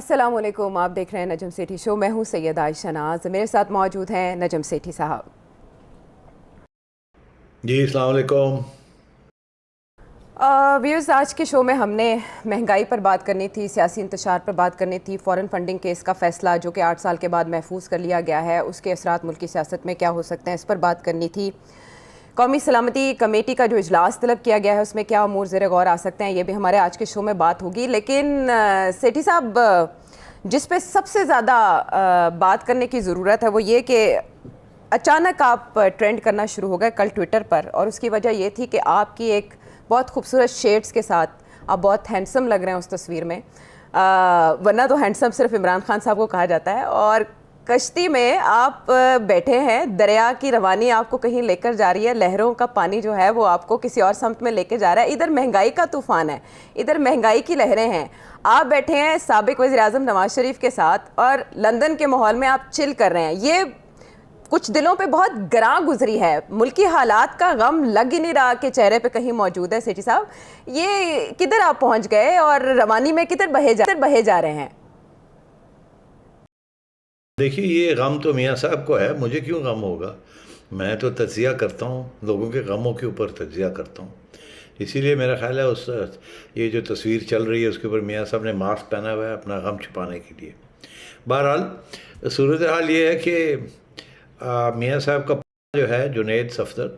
السلام علیکم، آپ دیکھ رہے ہیں نجم سیٹھی شو. میں ہوں سید عائشہ ناز، میرے ساتھ موجود ہیں نجم سیٹھی صاحب. جی السلام علیکم. ویورز، آج کے شو میں ہم نے مہنگائی پر بات کرنی تھی، سیاسی انتشار پر بات کرنی تھی، فورن فنڈنگ کیس کا فیصلہ جو کہ 8 سال کے بعد محفوظ کر لیا گیا ہے، اس کے اثرات ملکی سیاست میں کیا ہو سکتے ہیں، اس پر بات کرنی تھی. قومی سلامتی کمیٹی کا جو اجلاس طلب کیا گیا ہے اس میں کیا امور زیر غور آ سکتے ہیں، یہ بھی ہمارے آج کے شو میں بات ہوگی. لیکن سیٹھی صاحب، جس پہ سب سے زیادہ بات کرنے کی ضرورت ہے وہ یہ کہ اچانک آپ ٹرینڈ کرنا شروع ہو گئے کل ٹویٹر پر، اور اس کی وجہ یہ تھی کہ آپ کی ایک بہت خوبصورت شیڈز کے ساتھ آپ بہت ہینڈسم لگ رہے ہیں اس تصویر میں، ورنہ تو ہینڈسم صرف عمران خان صاحب کو کہا جاتا ہے. اور کشتی میں آپ بیٹھے ہیں، دریا کی روانی آپ کو کہیں لے کر جا رہی ہے، لہروں کا پانی جو ہے وہ آپ کو کسی اور سمت میں لے کے جا رہا ہے. ادھر مہنگائی کا طوفان ہے، ادھر مہنگائی کی لہریں ہیں، آپ بیٹھے ہیں سابق وزیر اعظم نواز شریف کے ساتھ اور لندن کے ماحول میں آپ چل کر رہے ہیں. یہ کچھ دلوں پہ بہت گراں گزری ہے، ملکی حالات کا غم لگ ہی نہیں رہا کہ چہرے پہ کہیں موجود ہے. سیٹھی صاحب، یہ کدھر آپ پہنچ گئے اور روانی میں کدھر بہے جا رہے ہیں؟ دیکھیے، یہ غم تو میاں صاحب کو ہے، مجھے کیوں غم ہوگا؟ میں تو تجزیہ کرتا ہوں، لوگوں کے غموں کے اوپر تجزیہ کرتا ہوں. اسی لیے میرا خیال ہے یہ جو تصویر چل رہی ہے اس کے اوپر میاں صاحب نے ماسک پہنا ہوا ہے اپنا غم چھپانے کے لیے. بہرحال صورتحال یہ ہے کہ میاں صاحب کا جو ہے جنید صفدر،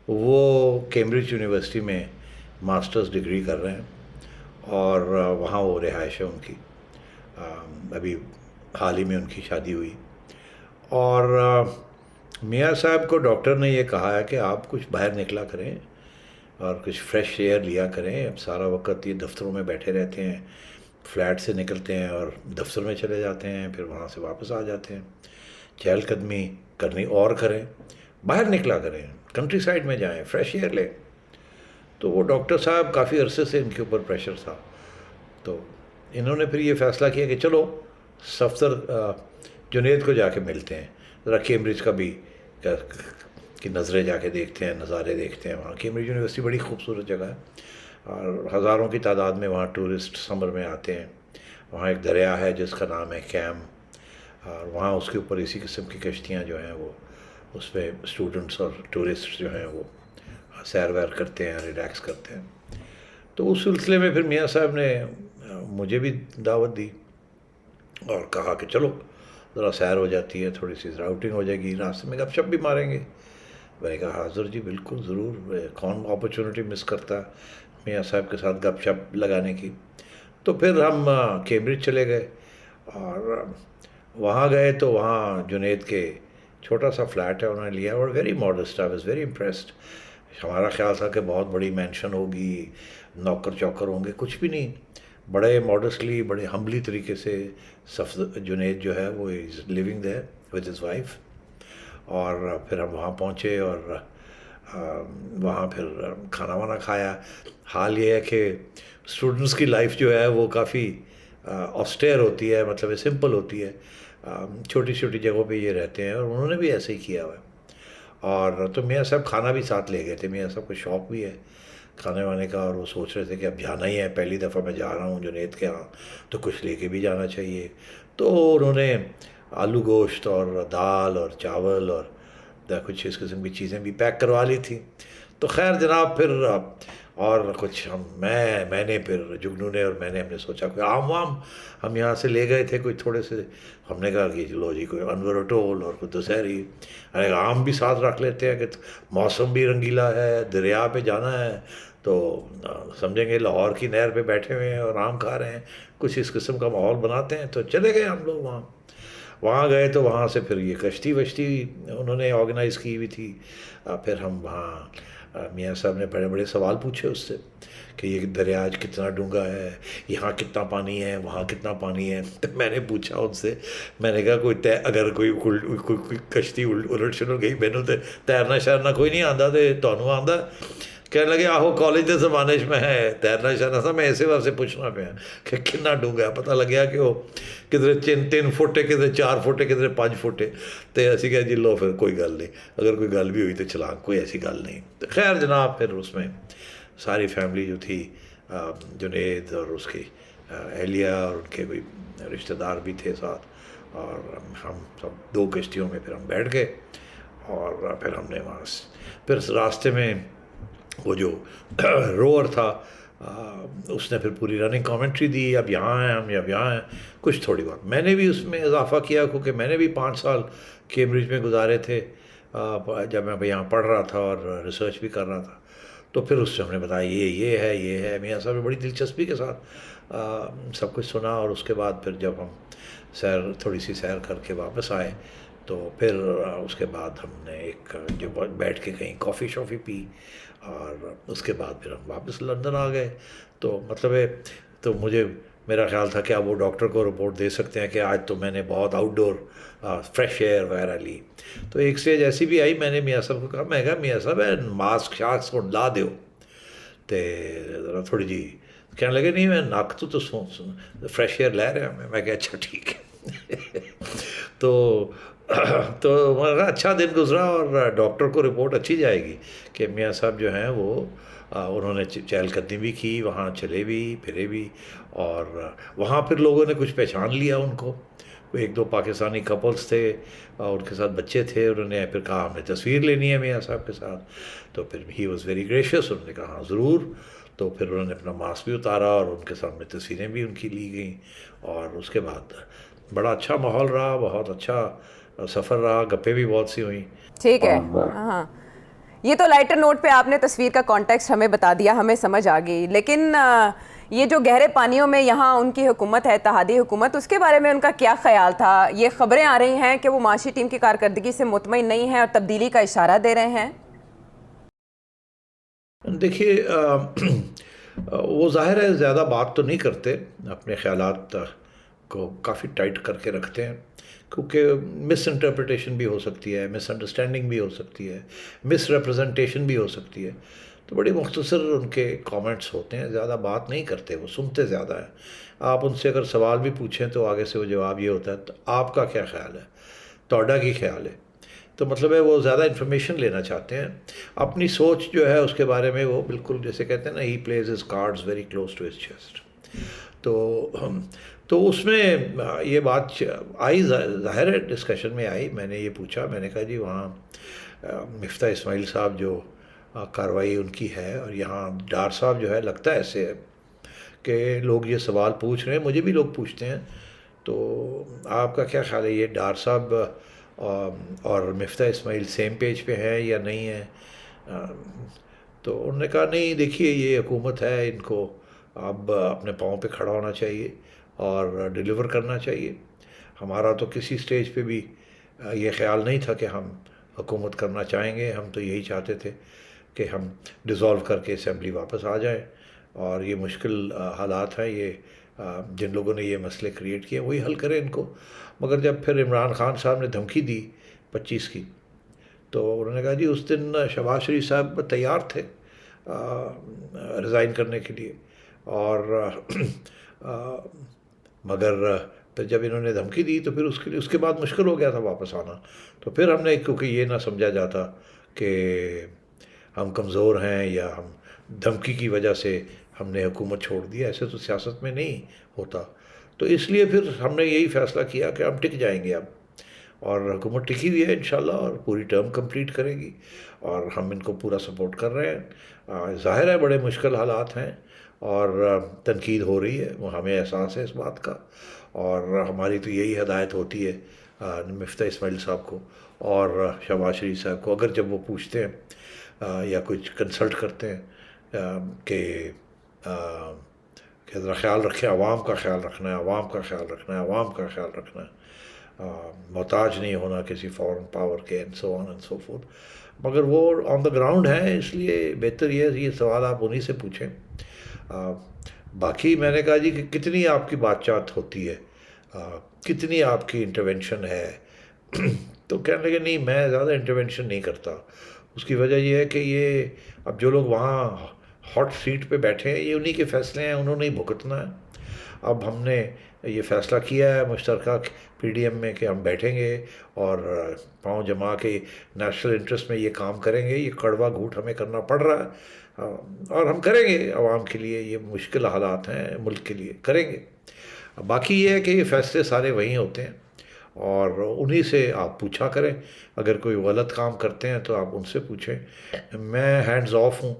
وہ کیمبرج یونیورسٹی میں ماسٹرز ڈگری کر رہے ہیں اور وہاں وہ رہائش ہے ان کی. ابھی حال ہی میں ان کی شادی ہوئی، اور میاں صاحب کو ڈاکٹر نے یہ کہا ہے کہ آپ کچھ باہر نکلا کریں اور کچھ فریش ایئر لیا کریں. اب سارا وقت یہ دفتروں میں بیٹھے رہتے ہیں، فلیٹ سے نکلتے ہیں اور دفتر میں چلے جاتے ہیں، پھر وہاں سے واپس آ جاتے ہیں. چہل قدمی کرنی اور کریں، باہر نکلا کریں، کنٹری سائڈ میں جائیں، فریش ایئر لیں. تو وہ ڈاکٹر صاحب کافی عرصے سے ان کے اوپر پریشر تھا، تو انہوں نے پھر یہ فیصلہ کیا کہ چلو صفدر جنید کو جا کے ملتے ہیں، ذرا کیمبرج کا بھی کی نظریں جا کے دیکھتے ہیں، نظارے دیکھتے ہیں. وہاں کیمبرج یونیورسٹی بڑی خوبصورت جگہ ہے اور ہزاروں کی تعداد میں وہاں ٹورسٹ سمر میں آتے ہیں. وہاں ایک دریا ہے جس کا نام ہے کیم، اور وہاں اس کے اوپر اسی قسم کی کشتیاں جو ہیں وہ اس پہ اسٹوڈنٹس اور ٹورسٹ جو ہیں وہ سیر ویر کرتے ہیں، ریلیکس کرتے ہیں. تو اس سلسلے میں پھر میاں صاحب نے مجھے بھی دعوت دی اور کہا کہ چلو ذرا سیر ہو جاتی ہے، تھوڑی سی ذرا آؤٹنگ ہو جائے گی، راستے میں گپ شپ بھی ماریں گے. میں نے کہا حاضر جی، بالکل ضرور، کون اپرچونٹی مس کرتا میاں صاحب کے ساتھ گپ شپ لگانے کی. تو پھر ہم کیمبرج چلے گئے اور وہاں گئے تو وہاں جنید کے چھوٹا سا فلیٹ ہے انہوں نے لیا، اور very modest. I was very impressed. ہمارا خیال تھا کہ بہت بڑی مینشن ہوگی، نوکر چوکر ہوں گے، کچھ بھی نہیں. بڑے ماڈسٹلی، بڑے ہمبلی طریقے سے جنید جو ہے وہ is living there with his wife. اور پھر ہم وہاں پہنچے اور وہاں پھر کھانا وانا کھایا. حال یہ ہے کہ اسٹوڈنٹس کی لائف جو ہے وہ کافی آسٹیر ہوتی ہے، مطلب سمپل ہوتی ہے، چھوٹی چھوٹی جگہوں پہ یہ رہتے ہیں، اور انہوں نے بھی ایسے ہی کیا ہوا ہے. اور تو میاں صاحب کھانا بھی ساتھ لے گئے تھے. میاں صاحب کو شوق بھی ہے کھانے وانے کا، اور وہ سوچ رہے تھے کہ اب جانا ہی ہے، پہلی دفعہ میں جا رہا ہوں جنید کے ہاں، تو کچھ لے کے بھی جانا چاہیے. تو انہوں نے آلو گوشت اور دال اور چاول اور کچھ اس قسم کی چیزیں بھی پیک کروا لی تھی. تو خیر جناب، پھر اور کچھ میں نے پھر جگنو نے اور میں نے ہم نے سوچا کوئی آم وام ہم یہاں سے لے گئے تھے کوئی تھوڑے سے. ہم نے کہا کہ لو جی کوئی انور اٹول اور کوئی دسہری، آم بھی ساتھ رکھ لیتے ہیں کہ موسم بھی رنگیلا ہے، دریا پہ جانا ہے تو سمجھیں گے لاہور کی نہر پہ بیٹھے ہوئے ہیں اور آم کھا رہے ہیں، کچھ اس قسم کا ماحول بناتے ہیں. تو چلے گئے ہم لوگ وہاں گئے. تو وہاں سے پھر یہ کشتی وشتی انہوں نے آرگنائز کی ہوئی تھی. پھر ہم وہاں میاں صاحب نے بڑے بڑے سوال پوچھے اس سے کہ یہ دریا کتنا ڈونگا ہے، یہاں کتنا پانی ہے، وہاں کتنا پانی ہے. تو میں نے پوچھا ان سے، میں نے کہا اگر کوئی کشتی الٹ شلٹ گئی، مینوں تے تیرنا شیرنا کوئی نہیں آتا، تو تمہیں آتا؟ کہنے لگے آہو کالج کے زمانے میں ہے تیرنا شیرنا تھا. میں اسی واسطے پوچھنا پیا کہ کتنا ڈونگا ہے. پتہ لگیا کہ وہ کدھر 3 فٹ ہے، کدھر 4 فٹ ہے، کدھر 5 فٹ ہے. تو اسی کہا جی لو پھر کوئی گل نہیں، اگر کوئی گل بھی ہوئی تو چلا، کوئی ایسی گل نہیں. تو خیر جناب، پھر اس میں ساری فیملی جو تھی، جنید اور اس کی اہلیہ اور ان کے بھی رشتہ دار بھی تھے ساتھ، اور ہم سب 2 کشتیوں میں پھر ہم بیٹھ گئے، اور پھر ہم نے وہاں پھر راستے میں وہ جو روور تھا اس نے پھر پوری رننگ کامنٹری دی، اب یہاں ہیں ہم، اب یہاں ہیں، کچھ تھوڑی بات میں نے بھی اس میں اضافہ کیا، کیونکہ میں نے بھی 5 سال کیمبرج میں گزارے تھے جب میں یہاں پڑھ رہا تھا اور ریسرچ بھی کر رہا تھا، تو پھر اس سے ہم نے بتایا یہ ہے میاں صاحب نے بڑی دلچسپی کے ساتھ سب کچھ سنا، اور اس کے بعد پھر جب ہم تھوڑی سی سیر کر کے واپس آئے تو پھر اس کے بعد ہم نے ایک جو بیٹھ کے کہیں کافی شافی پی، اور اس کے بعد پھر ہم واپس لندن آ گئے۔ تو مطلب ہے، تو میرا خیال تھا کہ اب وہ ڈاکٹر کو رپورٹ دے سکتے ہیں کہ آج تو میں نے بہت آؤٹ ڈور فریش ایئر وغیرہ لی۔ تو ایک اسٹیج ایسی بھی آئی، میں نے میاں صاحب کو کہا، میں کہا میاں صاحب ماسک شاسک لا دیو تے ذرا تھوڑی جی، کہنے لگے نہیں میں نک تو فریش ایئر لے رہا میں کہا اچھا ٹھیک ہے تو میں کہا اچھا دن گزرا، اور ڈاکٹر کو رپورٹ اچھی جائے گی کہ میاں صاحب جو ہیں وہ انہوں نے چہل قدمی بھی کی، وہاں چلے بھی پھرے بھی، اور وہاں پھر لوگوں نے کچھ پہچان لیا ان کو، 1-2 پاکستانی کپلز تھے اور ان کے ساتھ بچے تھے، انہوں نے پھر کہا ہمیں تصویر لینی ہے میاں صاحب کے ساتھ، تو پھر ہی واز ویری گریشیس، انہوں نے کہا ہاں ضرور، تو پھر انہوں نے اپنا ماسک بھی اتارا اور ان کے سامنے تصویریں بھی ان کی لی گئیں، اور اس کے بعد بڑا اچھا ماحول رہا، بہت اچھا سفر رہا، گپیں بھی بہت سی ہوئیں۔ ٹھیک ہے، ہاں یہ تو لائٹر نوٹ پہ آپ نے تصویر کا کانٹیکسٹ ہمیں بتا دیا، ہمیں سمجھ آ گئی، لیکن یہ جو گہرے پانیوں میں یہاں ان کی حکومت ہے، اتحادی حکومت، اس کے بارے میں ان کا کیا خیال تھا؟ یہ خبریں آ رہی ہیں کہ وہ معاشی ٹیم کی کارکردگی سے مطمئن نہیں ہیں اور تبدیلی کا اشارہ دے رہے ہیں۔ دیکھیے وہ ظاہر ہے زیادہ بات تو نہیں کرتے، اپنے خیالات کو کافی ٹائٹ کر کے رکھتے ہیں، کیونکہ مس انٹرپریٹیشن بھی ہو سکتی ہے، مس انڈرسٹینڈنگ بھی ہو سکتی ہے، مس ریپرزنٹیشن بھی ہو سکتی ہے، تو بڑی مختصر ان کے کامنٹس ہوتے ہیں، زیادہ بات نہیں کرتے، وہ سنتے زیادہ ہیں۔ آپ ان سے اگر سوال بھی پوچھیں تو آگے سے وہ جواب یہ ہوتا ہے تو آپ کا کیا خیال ہے، توڈا کی خیال ہے، تو مطلب ہے وہ زیادہ انفارمیشن لینا چاہتے ہیں، اپنی سوچ جو ہے اس کے بارے میں وہ بالکل جیسے کہتے ہیں نا، he plays his cards very close to his chest. تو اس میں یہ بات آئی، ظاہر ہے ڈسکشن میں آئی، میں نے یہ پوچھا، میں نے کہا جی وہاں مفتاح اسماعیل صاحب جو کارروائی ان کی ہے، اور یہاں ڈار صاحب جو ہے، لگتا ہے ایسے ہے کہ لوگ یہ سوال پوچھ رہے ہیں، مجھے بھی لوگ پوچھتے ہیں، تو آپ کا کیا خیال ہے یہ ڈار صاحب اور مفتاح اسماعیل سیم پیج پہ ہیں یا نہیں ہیں؟ تو انہوں نے کہا نہیں دیکھیے یہ حکومت ہے، ان کو اب اپنے پاؤں پہ کھڑا ہونا چاہیے اور ڈیلیور کرنا چاہیے، ہمارا تو کسی سٹیج پہ بھی یہ خیال نہیں تھا کہ ہم حکومت کرنا چاہیں گے، ہم تو یہی چاہتے تھے کہ ہم ڈیزالو کر کے اسمبلی واپس آ جائیں، اور یہ مشکل حالات ہیں، یہ جن لوگوں نے یہ مسئلے کریٹ کیے وہی حل کریں ان کو۔ مگر جب پھر عمران خان صاحب نے دھمکی دی 25 کی، تو انہوں نے کہا جی اس دن شہباز شریف صاحب تیار تھے ریزائن کرنے کے لیے، اور مگر پھر جب انہوں نے دھمکی دی تو پھر اس کے بعد مشکل ہو گیا تھا واپس آنا، تو پھر ہم نے، کیونکہ یہ نہ سمجھا جاتا کہ ہم کمزور ہیں یا ہم دھمکی کی وجہ سے ہم نے حکومت چھوڑ دی، ایسے تو سیاست میں نہیں ہوتا، تو اس لیے پھر ہم نے یہی فیصلہ کیا کہ ہم ٹک جائیں گے اب، اور حکومت ٹکی ہوئی ہے انشاءاللہ اور پوری ٹرم کمپلیٹ کرے گی، اور ہم ان کو پورا سپورٹ کر رہے ہیں۔ ظاہر ہے بڑے مشکل حالات ہیں اور تنقید ہو رہی ہے، وہ ہمیں احساس ہے اس بات کا، اور ہماری تو یہی ہدایت ہوتی ہے مفتاح اسماعیل صاحب کو اور شہباز شریف صاحب کو، اگر جب وہ پوچھتے ہیں یا کچھ کنسلٹ کرتے ہیں کہ ذرا خیال رکھیں، عوام کا خیال رکھنا ہے، عوام کا خیال رکھنا ہے، عوام کا خیال رکھنا ہے، محتاج نہیں ہونا کسی فورن پاور کے، and so on and so forth, مگر وہ آن دا گراؤنڈ ہیں، اس لیے بہتر یہ سوال آپ انہی سے پوچھیں۔ باقی میں نے کہا جی کہ کتنی آپ کی بات چات ہوتی ہے، کتنی آپ کی انٹرونشن ہے، تو کہنے لگے نہیں میں زیادہ انٹرونشن نہیں کرتا، اس کی وجہ یہ ہے کہ یہ اب جو لوگ وہاں ہاٹ سیٹ پہ بیٹھے ہیں یہ انہی کے فیصلے ہیں، انہوں نے ہی بھگتنا ہے، اب ہم نے یہ فیصلہ کیا ہے مشترکہ پی ڈی ایم میں کہ ہم بیٹھیں گے اور پاؤں جما کے نیشنل انٹرسٹ میں یہ کام کریں گے، یہ کڑوا گھوٹ ہمیں کرنا پڑ رہا ہے، اور ہم کریں گے عوام کے لیے. یہ مشکل حالات ہیں ملک کے لیے, کریں گے. باقی یہ ہے کہ یہ فیصلے سارے وہیں ہوتے ہیں اور انہی سے آپ پوچھا کریں. اگر کوئی غلط کام کرتے ہیں تو آپ ان سے پوچھیں. میں ہینڈز آف ہوں,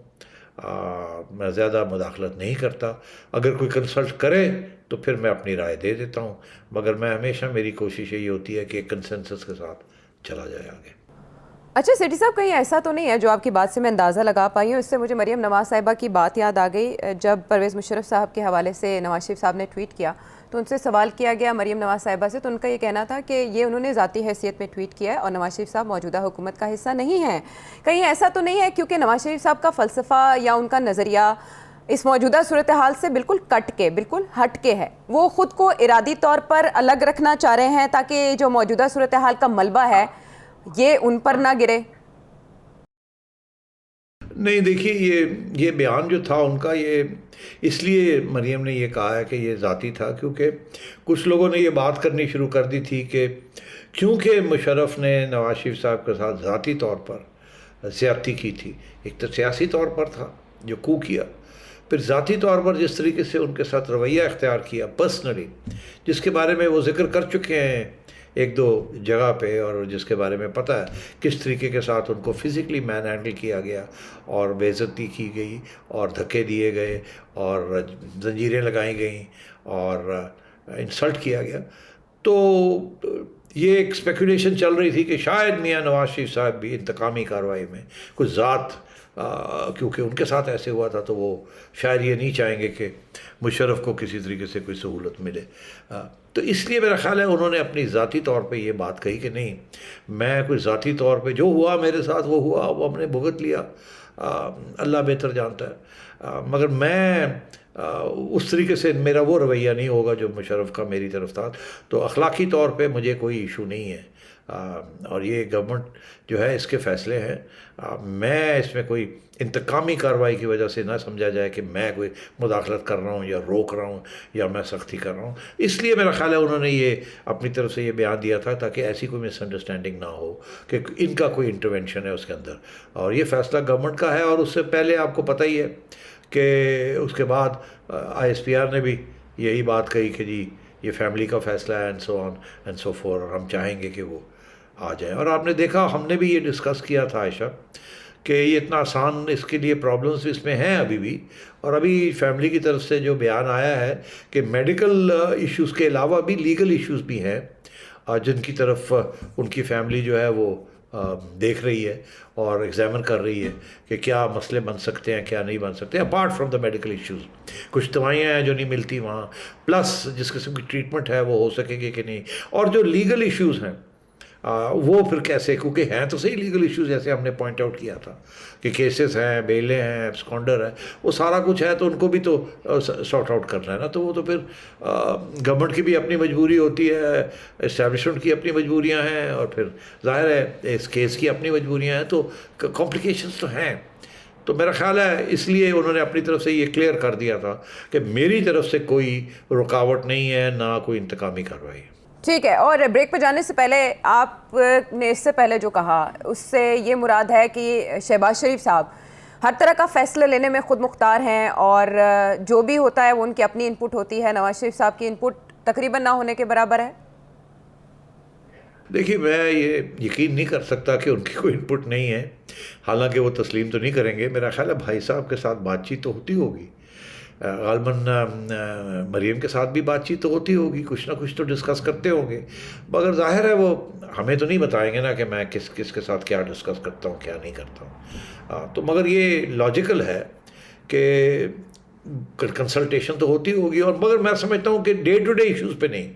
میں زیادہ مداخلت نہیں کرتا. اگر کوئی کنسلٹ کرے تو پھر میں اپنی رائے دے دیتا ہوں, مگر میں ہمیشہ, میری کوشش یہی ہوتی ہے کہ ایک کنسنسس کے ساتھ چلا جائے آگے. اچھا سیٹھی صاحب, کہیں ایسا تو نہیں ہے, جو آپ کی بات سے میں اندازہ لگا پائی ہوں, اس سے مجھے مریم نواز صاحبہ کی بات یاد آ گئی. جب پرویز مشرف صاحب کے حوالے سے نواز شریف صاحب نے ٹویٹ کیا تو ان سے سوال کیا گیا مریم نواز صاحبہ سے, تو ان کا یہ کہنا تھا کہ یہ انہوں نے ذاتی حیثیت میں ٹویٹ کیا ہے اور نواز شریف صاحب موجودہ حکومت کا حصہ نہیں ہیں. کہیں ایسا تو نہیں ہے کیونکہ نواز شریف صاحب کا فلسفہ یا ان کا نظریہ اس موجودہ صورتحال سے بالکل کٹ کے, بالکل ہٹ کے ہے, وہ خود کو ارادی طور پر الگ رکھنا چاہ رہے ہیں تاکہ جو موجودہ صورتحال کا ملبہ ہے یہ ان پر نہ گرے؟ نہیں دیکھیے, یہ بیان جو تھا ان کا, یہ اس لیے مریم نے یہ کہا ہے کہ یہ ذاتی تھا کیونکہ کچھ لوگوں نے یہ بات کرنی شروع کر دی تھی کہ کیونکہ مشرف نے نواز شریف صاحب کے ساتھ ذاتی طور پر زیادتی کی تھی. ایک تو سیاسی طور پر تھا جو کو کیا, پھر ذاتی طور پر جس طریقے سے ان کے ساتھ رویہ اختیار کیا پرسنلی, جس کے بارے میں وہ ذکر کر چکے ہیں ایک دو جگہ پہ, اور جس کے بارے میں پتہ ہے کس طریقے کے ساتھ ان کو فزیکلی مین ہینڈل کیا گیا اور بے عزتی کی گئی اور دھکے دیے گئے اور زنجیریں لگائی گئیں اور انسلٹ کیا گیا. تو یہ ایک اسپیکولیشن چل رہی تھی کہ شاید میاں نواز شریف صاحب بھی انتقامی کارروائی میں کچھ ذات, کیونکہ ان کے ساتھ ایسے ہوا تھا تو وہ شاید یہ نہیں چاہیں گے کہ مشرف کو کسی طریقے سے کوئی سہولت ملے. تو اس لیے میرا خیال ہے انہوں نے اپنی ذاتی طور پہ یہ بات کہی کہ نہیں, میں کوئی ذاتی طور پہ جو ہوا میرے ساتھ وہ ہوا, وہ ہم نے بھگت لیا, اللہ بہتر جانتا ہے, مگر میں اس طریقے سے میرا وہ رویہ نہیں ہوگا جو مشرف کا میری طرف تھا. تو اخلاقی طور پہ مجھے کوئی ایشو نہیں ہے, اور یہ گورنمنٹ جو ہے اس کے فیصلے ہیں. میں اس میں کوئی انتقامی کارروائی کی وجہ سے نہ سمجھا جائے کہ میں کوئی مداخلت کر رہا ہوں یا روک رہا ہوں یا میں سختی کر رہا ہوں. اس لیے میرا خیال ہے انہوں نے یہ اپنی طرف سے یہ بیان دیا تھا تاکہ ایسی کوئی مس انڈرسٹینڈنگ نہ ہو کہ ان کا کوئی انٹرونشن ہے اس کے اندر. اور یہ فیصلہ گورنمنٹ کا ہے, اور اس سے پہلے آپ کو پتہ ہی ہے کہ اس کے بعد آئی ایس پی آر نے بھی یہی بات کہی کہ جی یہ فیملی کا فیصلہ ہے and so on and so forth, اور ہم چاہیں گے کہ وہ آ جائیں. اور آپ نے دیکھا, ہم نے بھی یہ ڈسکس کیا تھا عائشہ, کہ یہ اتنا آسان, اس کے لیے پرابلمس اس میں ہیں ابھی بھی. اور ابھی فیملی کی طرف سے جو بیان آیا ہے کہ میڈیکل ایشوز کے علاوہ بھی لیگل ایشوز بھی ہیں جن کی طرف ان کی فیملی جو ہے وہ دیکھ رہی ہے اور ایگزامن کر رہی ہے کہ کیا مسئلے بن سکتے ہیں کیا نہیں بن سکتے, apart from the medical issues. کچھ دوائیاں ہیں جو نہیں ملتی وہاں, پلس جس قسم کی ٹریٹمنٹ ہے وہ ہو سکے گی کہ نہیں, اور جو لیگل ایشوز ہیں وہ پھر کیسے, کیونکہ ہیں تو صحیح لیگل ایشوز جیسے ہم نے پوائنٹ آؤٹ کیا تھا کہ کیسز ہیں, بیلیں ہیں, ایبسکانڈر ہے, وہ سارا کچھ ہے, تو ان کو بھی تو سارٹ آؤٹ کرنا ہے نا. تو وہ تو پھر گورنمنٹ کی بھی اپنی مجبوری ہوتی ہے, اسٹیبلشمنٹ کی اپنی مجبوریاں ہیں, اور پھر ظاہر ہے اس کیس کی اپنی مجبوریاں ہیں, تو کمپلیکیشنز تو ہیں. تو میرا خیال ہے اس لیے انہوں نے اپنی طرف سے یہ کلیئر کر دیا تھا کہ میری طرف سے کوئی رکاوٹ نہیں ہے, نہ کوئی انتقامی کارروائی. ٹھیک ہے. اور بریک پہ جانے سے پہلے آپ نے اس سے پہلے جو کہا اس سے یہ مراد ہے کہ شہباز شریف صاحب ہر طرح کا فیصلہ لینے میں خود مختار ہیں اور جو بھی ہوتا ہے وہ ان کی اپنی ان پٹ ہوتی ہے, نواز شریف صاحب کی ان پٹ تقریباً نہ ہونے کے برابر ہے؟ دیکھیے, میں یہ یقین نہیں کر سکتا کہ ان کی کوئی ان پٹ نہیں ہے, حالانکہ وہ تسلیم تو نہیں کریں گے. میرا خیال ہے بھائی صاحب کے ساتھ بات چیت تو ہوتی ہوگی, غالباً مریم کے ساتھ بھی بات چیت تو ہوتی ہوگی, کچھ نہ کچھ تو ڈسکس کرتے ہوں گے, مگر ظاہر ہے وہ ہمیں تو نہیں بتائیں گے نا کہ میں کس کے ساتھ کیا ڈسکس کرتا ہوں کیا نہیں کرتا ہوں. تو مگر یہ لاجیکل ہے کہ کنسلٹیشن تو ہوتی ہوگی, اور مگر میں سمجھتا ہوں کہ ڈے ٹو ڈے ایشوز پہ نہیں.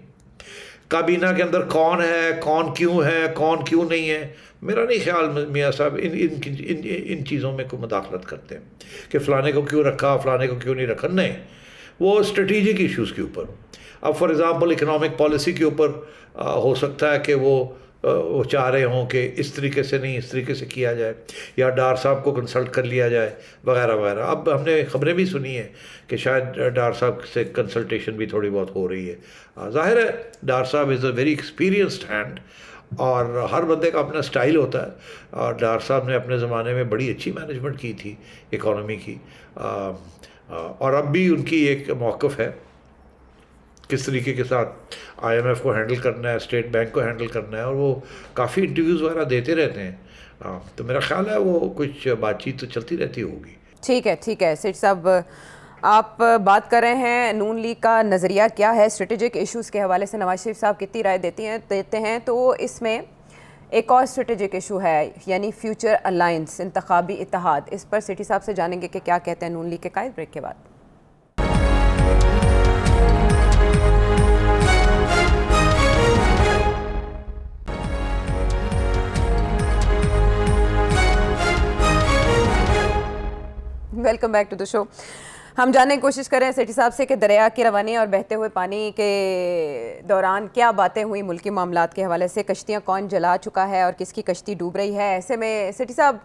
کابینہ کے اندر کون ہے, کون کیوں نہیں ہے, میرا نہیں خیال میاں صاحب ان چیزوں میں کوئی مداخلت کرتے ہیں کہ فلانے کو کیوں رکھا, فلانے کو کیوں نہیں رکھا. نہیں, وہ اسٹریٹجک ایشوز کے اوپر, اب فار ایگزامپل اکنامک پالیسی کے اوپر ہو سکتا ہے کہ وہ چاہ رہے ہوں کہ اس طریقے سے نہیں, اس طریقے سے کیا جائے, یا ڈار صاحب کو کنسلٹ کر لیا جائے وغیرہ وغیرہ. اب ہم نے خبریں بھی سنی ہیں کہ شاید ڈار صاحب سے کنسلٹیشن بھی تھوڑی بہت ہو رہی ہے. ظاہر ہے ڈار صاحب از اے ویری ایکسپیرینسڈ ہینڈ, اور ہر بندے کا اپنا سٹائل ہوتا ہے. اور ڈار صاحب نے اپنے زمانے میں بڑی اچھی مینجمنٹ کی تھی اکانومی کی, اور اب بھی ان کی ایک موقف ہے کس طریقے کے ساتھ آئی ایم ایف کو ہینڈل کرنا ہے, اسٹیٹ بینک کو ہینڈل کرنا ہے, اور وہ کافی انٹرویوز وغیرہ دیتے رہتے ہیں. تو میرا خیال ہے وہ کچھ بات چیت تو چلتی رہتی ہوگی. ٹھیک ہے سیٹ صاحب, آپ بات کر رہے ہیں نون لیگ کا نظریہ کیا ہے اسٹریٹجک ایشوز کے حوالے سے, نواز شریف صاحب کتنی رائے دیتے ہیں, تو اس میں ایک اور اسٹریٹجک ایشو ہے یعنی فیوچر الائنس, انتخابی اتحاد. اس پر سٹی صاحب سے جانیں گے کہ کیا کہتے ہیں نون لیگ کے قائد. بریک کے بعد. ویلکم بیک ٹو دا شو. ہم جاننے کی کوشش کر رہے ہیں سیٹی صاحب سے کہ دریا کی روانی اور بہتے ہوئے پانی کے دوران کیا باتیں ہوئی ملکی معاملات کے حوالے سے, کشتیاں کون جلا چکا ہے اور کس کی کشتی ڈوب رہی ہے. ایسے میں سیٹی صاحب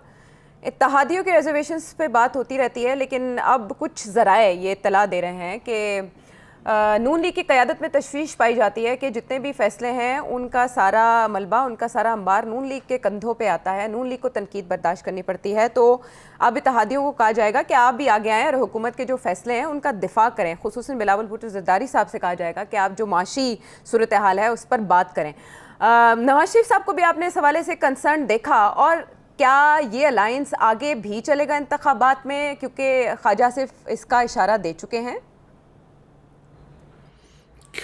اتحادیوں کے ریزرویشنز پہ بات ہوتی رہتی ہے, لیکن اب کچھ ذرائع یہ اطلاع دے رہے ہیں کہ نون لیگ کی قیادت میں تشویش پائی جاتی ہے کہ جتنے بھی فیصلے ہیں ان کا سارا ملبہ, ان کا سارا انبار نون لیگ کے کندھوں پہ آتا ہے, نون لیگ کو تنقید برداشت کرنی پڑتی ہے. تو اب اتحادیوں کو کہا جائے گا کہ آپ بھی آگے آئیں اور حکومت کے جو فیصلے ہیں ان کا دفاع کریں. خصوصاً بلاول بھٹو زرداری صاحب سے کہا جائے گا کہ آپ جو معاشی صورتحال ہے اس پر بات کریں. نواز شریف صاحب کو بھی آپ نے اس حوالے سے کنسرن دیکھا, اور کیا یہ الائنس آگے بھی چلے گا انتخابات میں, کیونکہ خواجہ صرف اس کا اشارہ دے چکے ہیں؟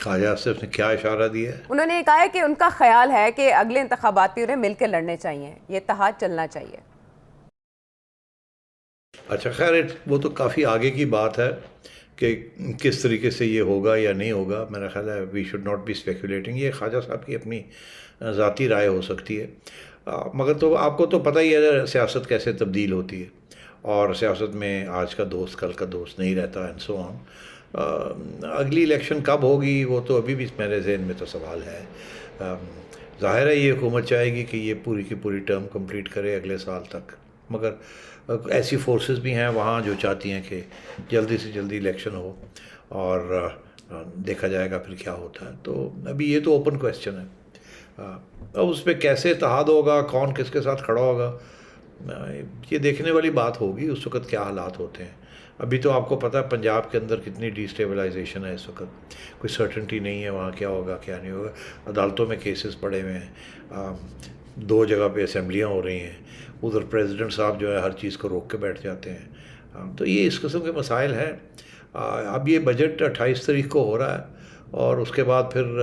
خواجہ صاحب نے کیا اشارہ دیا ہے؟ انہوں نے کہا ہے کہ ان کا خیال ہے کہ اگلے انتخابات بھی انہیں مل کے لڑنے چاہیے, یہ اتحاد چلنا چاہیے. اچھا خیر, وہ تو کافی آگے کی بات ہے کہ کس طریقے سے یہ ہوگا یا نہیں ہوگا. میرا خیال ہے we should not be speculating. یہ خواجہ صاحب کی اپنی ذاتی رائے ہو سکتی ہے, مگر تو آپ کو تو پتہ ہی ہے سیاست کیسے تبدیل ہوتی ہے, اور سیاست میں آج کا دوست کل کا دوست نہیں رہتا, اینڈ سو آن. اگلی الیکشن کب ہوگی وہ تو ابھی بھی میرے ذہن میں تو سوال ہے. ظاہر ہے یہ حکومت چاہے گی کہ یہ پوری کی پوری ٹرم کمپلیٹ کرے اگلے سال تک, مگر ایسی فورسز بھی ہیں وہاں جو چاہتی ہیں کہ جلدی سے جلدی الیکشن ہو, اور دیکھا جائے گا پھر کیا ہوتا ہے. تو ابھی یہ تو اوپن کویسچن ہے. اب اس پہ کیسے اتحاد ہوگا, کون کس کے ساتھ کھڑا ہوگا, یہ دیکھنے والی بات ہوگی اس وقت کیا حالات ہوتے ہیں. ابھی تو آپ کو پتہ ہے پنجاب کے اندر کتنی ڈی اسٹیبلائزیشن ہے اس وقت, کوئی سرٹنٹی نہیں ہے وہاں کیا ہوگا کیا نہیں ہوگا. عدالتوں میں کیسز پڑے ہوئے ہیں, 2 جگہ پہ اسمبلیاں ہو رہی ہیں, ادھر پریزیڈنٹ صاحب جو ہے ہر چیز کو روک کے بیٹھ جاتے ہیں. تو یہ اس قسم کے مسائل ہیں. اب یہ بجٹ 28 تاریخ کو ہو رہا ہے, اور اس کے بعد پھر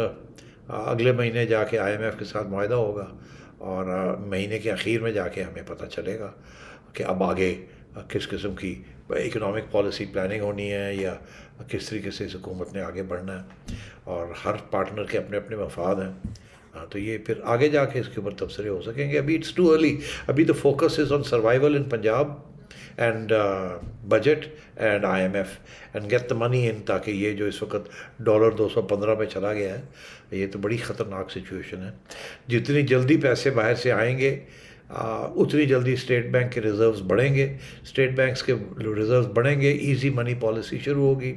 اگلے مہینے جا کے آئی ایم ایف کے ساتھ معاہدہ ہوگا, اور مہینے کے اخیر میں جا کے ہمیں پتہ چلے گا کہ اب آگے کس قسم کی اکنامک پالیسی پلاننگ ہونی ہے, یا کس طریقے سے اس حکومت نے آگے بڑھنا ہے. اور ہر پارٹنر کے اپنے اپنے مفاد ہیں, تو یہ پھر آگے جا کے اس کے اوپر تبصرے ہو سکیں گے. ابھی اٹس ٹو ارلی. ابھی تو focus is on survival in Punjab and budget and I M F and get the money in, تاکہ یہ جو اس وقت ڈالر 215 پہ چلا گیا ہے, یہ تو بڑی خطرناک سچویشن ہے. جتنی جلدی پیسے باہر سے آئیں گے اتنی جلدی اسٹیٹ بینک کے ریزروز بڑھیں گے, اسٹیٹ بینکس کے ریزروز بڑھیں گے, ایزی منی پالیسی شروع ہوگی,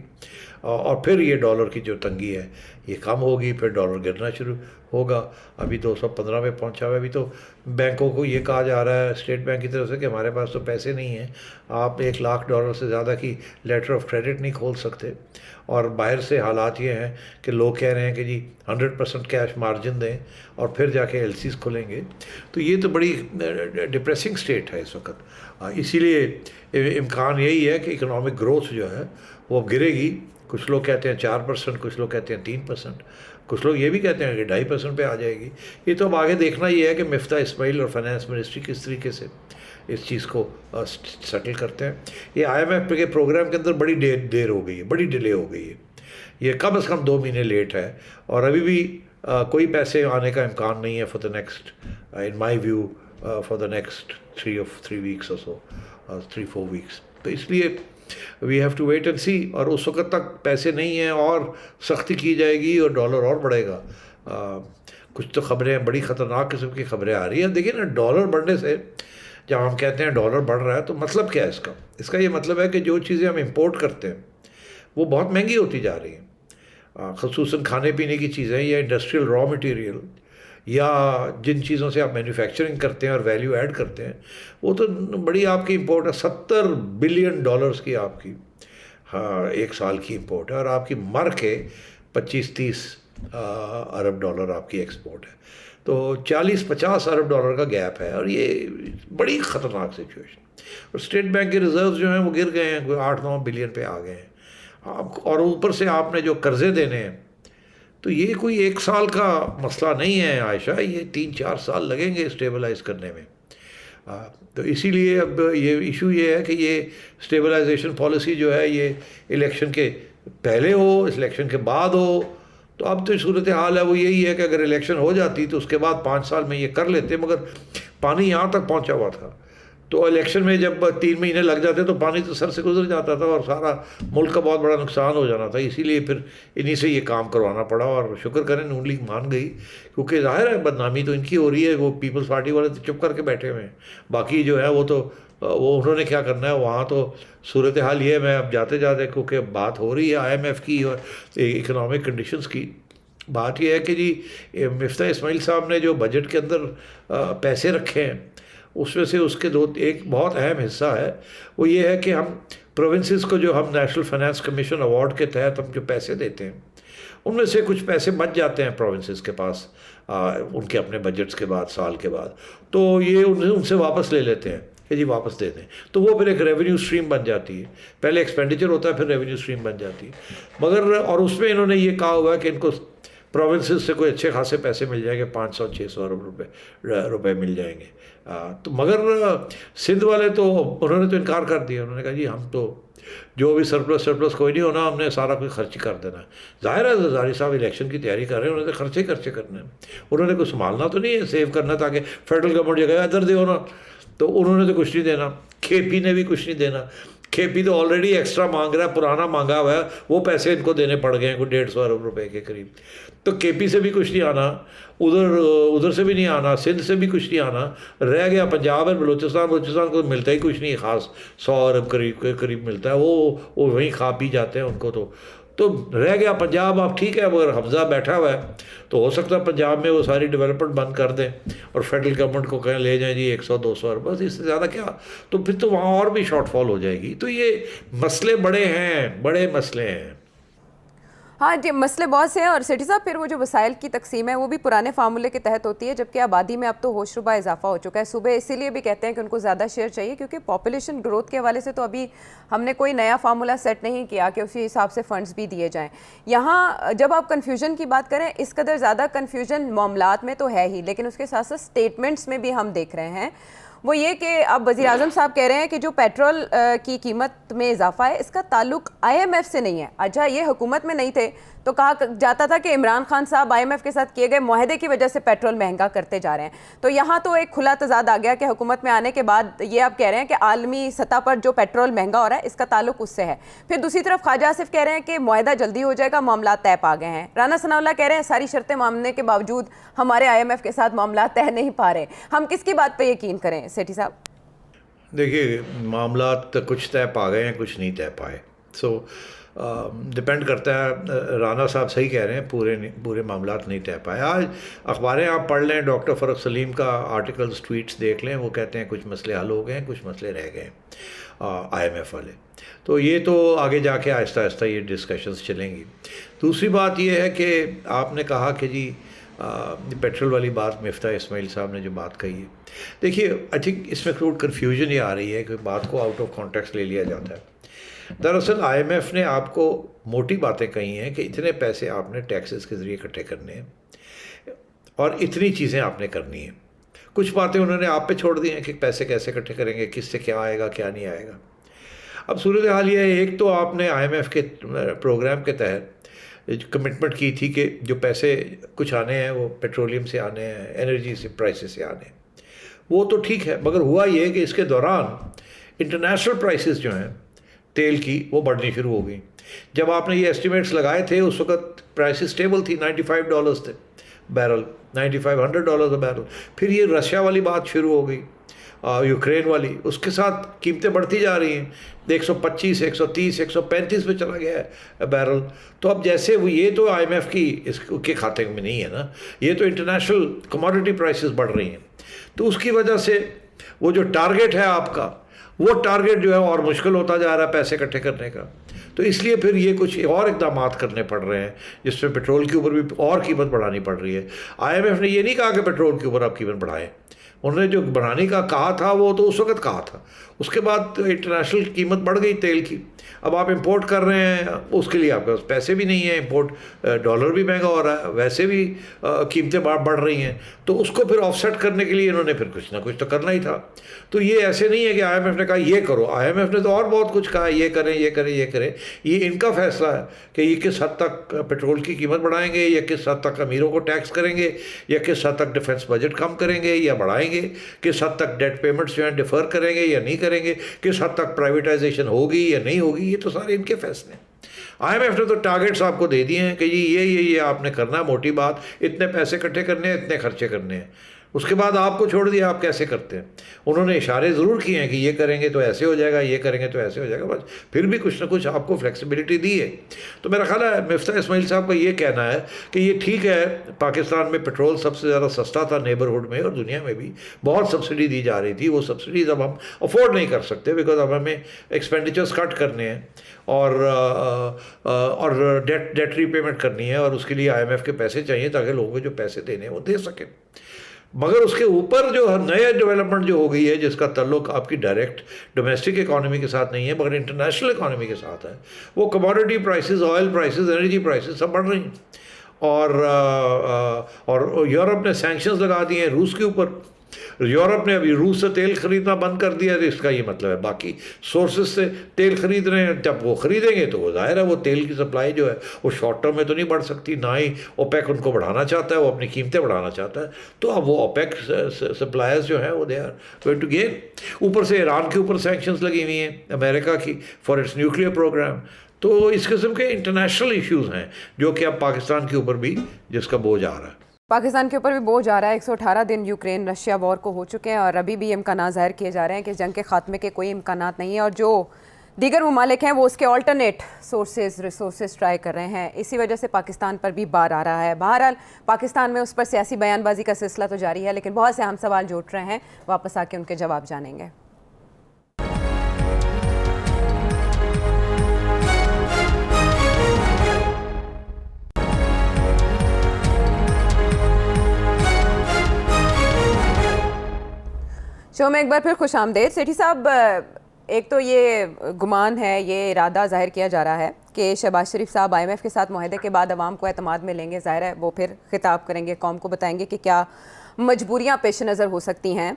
اور پھر یہ ڈالر کی جو تنگی ہے یہ کم ہوگی, پھر ڈالر گرنا شروع ہوگا. ابھی 215 پہ پہنچا ہوا ہے. ابھی تو بینکوں کو یہ کہا جا رہا ہے اسٹیٹ بینک کی طرف سے کہ ہمارے پاس تو پیسے نہیں ہیں, آپ $1,00,000 سے زیادہ کی لیٹر آف کریڈٹ نہیں کھول سکتے. اور باہر سے حالات یہ ہیں کہ لوگ کہہ رہے ہیں کہ جی 100% کیش مارجن دیں اور پھر جا کے ایل سیز کھولیں گے. تو یہ تو بڑی ڈپریسنگ اسٹیٹ ہے اس وقت. اسی لیے امکان یہی ہے کہ اکنامک گروتھ جو ہے وہ گرے گی. کچھ لوگ کہتے ہیں 4%, کچھ لوگ کہتے ہیں 3%, کچھ لوگ یہ بھی کہتے ہیں کہ 2.5% پہ آ جائے گی. یہ تو اب آگے دیکھنا یہ ہے کہ مفتاح اسماعیل اور فائنانس منسٹری کس طریقے سے اس چیز کو سیٹل کرتے ہیں. یہ آئی ایم ایف کے پروگرام کے اندر بڑی دیر ہو گئی ہے, بڑی ڈیلے ہو گئی ہے. یہ کم از کم 2 مہینے لیٹ ہے, اور ابھی بھی کوئی پیسے آنے کا امکان نہیں ہے for the next, in my view for the next 3 weeks اور سو, 3-4 weeks. تو اس لیے we have to wait and see, اور اس وقت تک پیسے نہیں ہیں اور سختی کی جائے گی اور ڈالر اور بڑھے گا. کچھ تو خبریں بڑی خطرناک قسم کی خبریں آ رہی ہیں. دیکھیے نا, ڈالر بڑھنے سے جب ہم کہتے ہیں ڈالر بڑھ رہا ہے تو مطلب کیا ہے اس کا؟ اس کا یہ مطلب ہے کہ جو چیزیں ہم امپورٹ کرتے ہیں وہ بہت مہنگی ہوتی جا رہی ہیں, خصوصاً کھانے پینے کی چیزیں یا انڈسٹریل را مٹیریل یا جن چیزوں سے آپ مینوفیکچرنگ کرتے ہیں اور ویلیو ایڈ کرتے ہیں وہ تو بڑی آپ کی امپورٹ ہے. $70 بلین کی آپ کی ایک سال کی امپورٹ ہے, اور آپ کی مر کے 25-30 ارب ڈالر آپ کی ایکسپورٹ ہے. تو 40-50 ارب ڈالر کا گیپ ہے, اور یہ بڑی خطرناک سچویشن. اور اسٹیٹ بینک کے ریزروز جو ہیں وہ گر گئے ہیں, کوئی 8-9 بلین پہ آ گئے ہیں. اور اوپر سے آپ نے جو قرضے دینے ہیں, تو یہ کوئی 1 سال کا مسئلہ نہیں ہے عائشہ, یہ 3-4 سال لگیں گے اسٹیبلائز کرنے میں. تو اسی لیے اب یہ ایشو یہ ہے کہ یہ اسٹیبلائزیشن پالیسی جو ہے یہ الیکشن کے پہلے ہو, الیکشن کے بعد ہو. تو اب تو صورت حال ہے وہ یہی ہے کہ اگر الیکشن ہو جاتی تو اس کے بعد 5 سال میں یہ کر لیتے, مگر پانی یہاں تک پہنچا ہوا تھا. تو الیکشن میں جب 3 مہینے لگ جاتے تو پانی تو سر سے گزر جاتا تھا اور سارا ملک کا بہت بڑا نقصان ہو جانا تھا. اسی لیے پھر انہی سے یہ کام کروانا پڑا, اور شکر کریں نون لیگ مان گئی, کیونکہ ظاہر ہے بدنامی تو ان کی ہو رہی ہے. وہ پیپلز پارٹی والے تو چپ کر کے بیٹھے ہوئے ہیں, باقی جو ہے وہ انہوں نے کیا کرنا ہے. وہاں تو صورتحال یہ ہے, میں اب جاتے جاتے کیونکہ بات ہو رہی ہے IMF کی اور اکنامک کنڈیشنز کی, بات یہ ہے کہ جی مفتاح اسماعیل صاحب نے جو بجٹ کے اندر پیسے رکھے ہیں اس میں سے اس کے ایک بہت اہم حصہ ہے وہ یہ ہے کہ ہم پروونسز کو جو ہم نیشنل فائنانس کمیشن ایوارڈ کے تحت ہم جو پیسے دیتے ہیں ان میں سے کچھ پیسے بچ جاتے ہیں پروونسز کے پاس ان کے اپنے بجٹس کے بعد سال کے بعد, تو یہ ان سے واپس لے لیتے ہیں کہ جی واپس دے دیں. تو وہ پھر ایک ریونیو اسٹریم بن جاتی ہے. پہلے ایکسپینڈیچر ہوتا ہے, پھر ریونیو اسٹریم بن جاتی ہے. مگر اور اس میں انہوں نے یہ کہا ہوا ہے کہ ان کو پروونسز سے کوئی اچھے خاصے پیسے مل جائیں گے, 500-600 ارب روپے مل جائیں گے. تو مگر سندھ والے تو انہوں نے تو انکار کر دیا. انہوں نے کہا جی ہم تو جو بھی سرپلس کوئی نہیں ہونا, ہم نے سارا کوئی خرچ کر دینا ہے. ظاہر ہے زرداری صاحب الیکشن کی تیاری کر رہے ہیں, انہوں نے خرچے کرنے ہیں. انہوں نے کوئی سنبھالنا تو نہیں ہے, سیو کرنا تاکہ فیڈرل گورنمنٹ جگہ ادھر دے ہونا, تو انہوں نے تو کچھ نہیں دینا. KP نے بھی کچھ نہیں دینا. KP تو آلریڈی ایکسٹرا مانگ رہا ہے, پرانا مانگا ہوا ہے, وہ پیسے ان کو دینے پڑ گئے ہیں کوئی 150 ارب روپے کے قریب. تو KP سے بھی کچھ نہیں آنا, ادھر سے بھی نہیں آنا, سندھ سے بھی کچھ نہیں آنا. رہ گیا پنجاب اور بلوچستان کو ملتا ہی کچھ نہیں خاص, 100 ارب قریب ملتا ہے. وہ وہیں کھا پی جاتے ہیں, ان کو تو رہ گیا پنجاب. اب ٹھیک ہے, اگر حمزہ بیٹھا ہوا ہے تو ہو سکتا ہے پنجاب میں وہ ساری ڈیولپمنٹ بند کر دیں اور فیڈرل گورنمنٹ کو کہیں لے جائیں جی 100-200 ارب, بس اس سے زیادہ کیا. تو پھر تو وہاں اور بھی شارٹ فال ہو جائے گی. تو یہ مسئلے بڑے مسئلے ہیں. ہاں جی, مسئلے بہت سے ہیں. اور سیٹھی صاحب پھر وہ جو وسائل کی تقسیم ہے وہ بھی پرانے فارمولے کے تحت ہوتی ہے, جبکہ آبادی میں اب تو ہوش ربا اضافہ ہو چکا ہے. صوبے اسی لیے بھی کہتے ہیں کہ ان کو زیادہ شیئر چاہیے, کیونکہ پاپولیشن گروتھ کے حوالے سے تو ابھی ہم نے کوئی نیا فارمولہ سیٹ نہیں کیا کہ اسی حساب سے فنڈز بھی دیے جائیں. یہاں جب آپ کنفیوژن کی بات کریں, اس قدر زیادہ کنفیوژن معاملات میں تو ہے ہی, لیکن اس کے ساتھ ساتھ اسٹیٹمنٹس میں بھی ہم دیکھ رہے ہیں. وہ یہ کہ اب وزیر اعظم صاحب کہہ رہے ہیں کہ جو پیٹرول کی قیمت میں اضافہ ہے اس کا تعلق IMF سے نہیں ہے. اچھا, یہ حکومت میں نہیں تھے تو کہا جاتا تھا کہ عمران خان صاحب IMF کے ساتھ کیے گئے معاہدے کی وجہ سے پیٹرول مہنگا کرتے جا رہے ہیں. تو یہاں تو ایک کھلا تضاد آ گیا کہ حکومت میں آنے کے بعد یہ آپ کہہ رہے ہیں کہ عالمی سطح پر جو پیٹرول مہنگا ہو رہا ہے اس کا تعلق اس سے ہے. پھر دوسری طرف خواجہ آصف کہہ رہے ہیں کہ معاہدہ جلدی ہو جائے گا, معاملات طے پا گئے ہیں. رانا ثناء اللہ کہہ رہے ہیں ساری شرطیں ماننے کے باوجود ہمارے IMF کے ساتھ معاملات طے نہیں پا رہے. ہم کس کی بات پہ یقین کریں سیٹھی صاحب؟ دیکھیے, معاملات کچھ طے پا گئے ہیں, کچھ نہیں طے پائے. سو ڈپینڈ کرتا ہے. رانا صاحب صحیح کہہ رہے ہیں, پورے معاملات نہیں طے پائے. آج اخباریں آپ پڑھ لیں, ڈاکٹر فرق سلیم کا آرٹیکلز ٹویٹس دیکھ لیں, وہ کہتے ہیں کچھ مسئلے حل ہو گئے ہیں, کچھ مسئلے رہ گئے ہیں IMF والے. تو یہ تو آگے جا کے آہستہ آہستہ یہ ڈسکشنز چلیں گی. دوسری بات یہ ہے کہ آپ نے کہا کہ جی پیٹرول والی بات مفتاح اسماعیل صاحب نے جو بات کہی ہے, دیکھیے آئی تھنک اس میں تھوڑی کنفیوژن یہ آ رہی ہے کہ بات کو آؤٹ آف کانٹیکسٹ لے لیا جاتا ہے. دراصل IMF نے آپ کو موٹی باتیں کہی ہیں کہ اتنے پیسے آپ نے ٹیکسز کے ذریعے اکٹھے کرنے ہیں اور اتنی چیزیں آپ نے کرنی ہیں. کچھ باتیں انہوں نے آپ پہ چھوڑ دی ہیں کہ پیسے کیسے اکٹھے کریں گے, کس سے کیا آئے گا کیا نہیں آئے گا. اب صورتحال یہ ہے, ایک تو آپ نے IMF کے پروگرام کے تحت کمٹمنٹ کی تھی کہ جو پیسے کچھ آنے ہیں وہ پیٹرولیم سے آنے ہیں, انرجی سے پرائسز سے آنے ہیں, وہ تو ٹھیک ہے. مگر ہوا یہ کہ اس کے دوران انٹرنیشنل پرائسز جو ہیں تیل کی وہ بڑھنی شروع ہو گئی. جب آپ نے یہ ایسٹیمیٹس لگائے تھے اس وقت پرائسز اسٹیبل تھی, $95 تھے بیرل, $95-100 بیرل. پھر یہ رشیا والی بات شروع ہو گئی, یوکرین والی، اس کے ساتھ قیمتیں بڑھتی جا رہی ہیں، 125 130 135 پہ چلا گیا ہے بیرل. تو اب جیسے وہ یہ تو آئی ایم ایف کی اس کے کھاتے میں نہیں ہے نا، یہ تو انٹرنیشنل کموڈٹی پرائسز بڑھ رہی ہیں. تو اس کی وجہ سے وہ جو ٹارگیٹ ہے آپ کا، وہ ٹارگیٹ جو ہے اور مشکل ہوتا جا رہا ہے پیسے اکٹھے کرنے کا. تو اس لیے پھر یہ کچھ اور اقدامات کرنے پڑ رہے ہیں جس میں پیٹرول کے اوپر بھی اور قیمت بڑھانی پڑ رہی ہے. آئی ایم ایف نے یہ نہیں کہا کہ پیٹرول کے اوپر آپ قیمت بڑھائیں، انہوں نے جو بڑھانے کا کہا تھا وہ تو اس وقت کہا تھا. اس کے بعد انٹرنیشنل قیمت بڑھ گئی تیل کی. اب آپ امپورٹ کر رہے ہیں، اس کے لیے آپ کے پاس پیسے بھی نہیں ہیں، امپورٹ ڈالر بھی مہنگا ہو رہا ہے، ویسے بھی قیمتیں بڑھ رہی ہیں. تو اس کو پھر آف سیٹ کرنے کے لیے انہوں نے پھر کچھ نہ کچھ تو کرنا ہی تھا. تو یہ ایسے نہیں ہے کہ آئی ایم ایف نے کہا یہ کرو، آئی ایم ایف نے تو اور بہت کچھ کہا، یہ کریں یہ کریں یہ کریں. یہ ان کا فیصلہ ہے کہ یہ کس حد تک پیٹرول کی قیمت بڑھائیں گے، یا کس حد تک امیروں کو ٹیکس کریں گے، یا کس حد تک ڈیفنس بجٹ کم کریں گے یا بڑھائیں گے، کس حد تک ڈیٹ پیمنٹس جو ہیں ڈیفر کریں گے یا نہیں کریں گے، کس حد تک پرائیویٹائزیشن ہوگی یا نہیں ہوگی. یہ تو سارے ان کے فیصلے ہیں. آئی ایم ایف نے تو ٹارگیٹس آپ کو دے دیے ہیں کہ جی یہ آپ نے کرنا ہے، موٹی بات، اتنے پیسے اکٹھے کرنے ہیں، اتنے خرچے کرنے ہیں. اس کے بعد آپ کو چھوڑ دیا آپ کیسے کرتے ہیں. انہوں نے اشارے ضرور کیے ہیں کہ یہ کریں گے تو ایسے ہو جائے گا، یہ کریں گے تو ایسے ہو جائے گا، بس پھر بھی کچھ نہ کچھ آپ کو فلیکسیبلٹی دی ہے. تو میرا خیال ہے مفتاح اسماعیل صاحب کا یہ کہنا ہے کہ یہ ٹھیک ہے، پاکستان میں پیٹرول سب سے زیادہ سستا تھا نیبرہڈ میں، اور دنیا میں بھی بہت سبسڈی دی جا رہی تھی. وہ سبسڈیز اب ہم افورڈ نہیں کر سکتے بیکاز اب ہمیں ایکسپینڈیچرز کٹ کرنے ہیں اور ڈیٹ ری پیمنٹ کرنی ہے، اور اس کے لیے آئی ایم ایف کے پیسے چاہیے تاکہ لوگوں کو جو پیسے دینے ہیں وہ دے سکیں. مگر اس کے اوپر جو نئے ڈیولپمنٹ جو ہو گئی ہے جس کا تعلق آپ کی ڈائریکٹ ڈومیسٹک اکانومی کے ساتھ نہیں ہے مگر انٹرنیشنل اکانومی کے ساتھ ہے، وہ commodity prices, oil prices, energy prices سب بڑھ رہی ہیں. اور یورپ نے سینکشنز لگا دیے ہیں روس کے اوپر. یورپ نے ابھی روس سے تیل خریدنا بند کر دیا. تو اس کا یہ مطلب ہے باقی سورسز سے تیل خرید رہے ہیں. جب وہ خریدیں گے تو وہ ظاہر ہے وہ تیل کی سپلائی جو ہے وہ شارٹ ٹرم میں تو نہیں بڑھ سکتی، نہ ہی اوپیک ان کو بڑھانا چاہتا ہے، وہ اپنی قیمتیں بڑھانا چاہتا ہے. تو اب وہ اوپیک سپلائرز جو ہیں وہ they are going to gain. اوپر سے ایران کے اوپر سینکشنز لگی ہوئی ہیں امریکہ کی فار اٹس نیوکلیئر پروگرام. تو اس قسم کے انٹرنیشنل ایشوز ہیں جو کہ اب پاکستان کے اوپر بھی جس کا بوجھ آ رہا ہے. پاکستان کے اوپر بھی بوجھ آ رہا ہے. 118 دن یوکرین رشیا وار کو ہو چکے ہیں اور ابھی بھی امکانات ظاہر کیے جا رہے ہیں کہ جنگ کے خاتمے کے کوئی امکانات نہیں ہیں، اور جو دیگر ممالک ہیں وہ اس کے آلٹرنیٹ ریسورسز ٹرائی کر رہے ہیں. اسی وجہ سے پاکستان پر بھی بار آ رہا ہے. بہرحال پاکستان میں اس پر سیاسی بیان بازی کا سلسلہ تو جاری ہے، لیکن بہت سے اہم سوال جو اٹھ رہے ہیں واپس آ کے ان کے جواب جانیں گے. شو میں ایک بار پھر خوش آمدید. سیٹھی صاحب، ایک تو یہ گمان ہے، یہ ارادہ ظاہر کیا جا رہا ہے کہ شہباز شریف صاحب آئی ایم ایف کے ساتھ معاہدے کے بعد عوام کو اعتماد میں لیں گے. ظاہر ہے وہ پھر خطاب کریں گے، قوم کو بتائیں گے کہ کیا مجبوریاں پیش نظر ہو سکتی ہیں،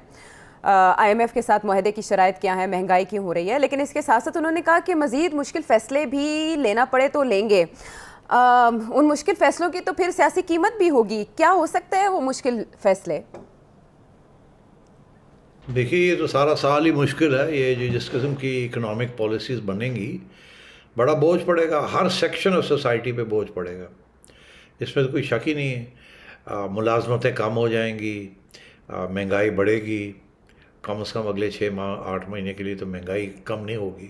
آئی ایم ایف کے ساتھ معاہدے کی شرائط کیا ہیں، مہنگائی کیوں ہو رہی ہے. لیکن اس کے ساتھ ساتھ انہوں نے کہا کہ مزید مشکل فیصلے بھی لینا پڑے تو لیں گے. ان مشکل فیصلوں کی تو پھر سیاسی قیمت بھی ہوگی. کیا ہو سکتا ہے وہ مشکل فیصلے؟ دیکھیے یہ تو سارا سال ہی مشکل ہے. یہ جو جس قسم کی اکنامک پالیسیز بنیں گی بڑا بوجھ پڑے گا، ہر سیکشن آف سوسائٹی پہ بوجھ پڑے گا، اس میں تو کوئی شک ہی نہیں ہے. ملازمتیں کم ہو جائیں گی، مہنگائی بڑھے گی، کم از کم اگلے 6 ماہ 8 مہینے کے لیے تو مہنگائی کم نہیں ہوگی.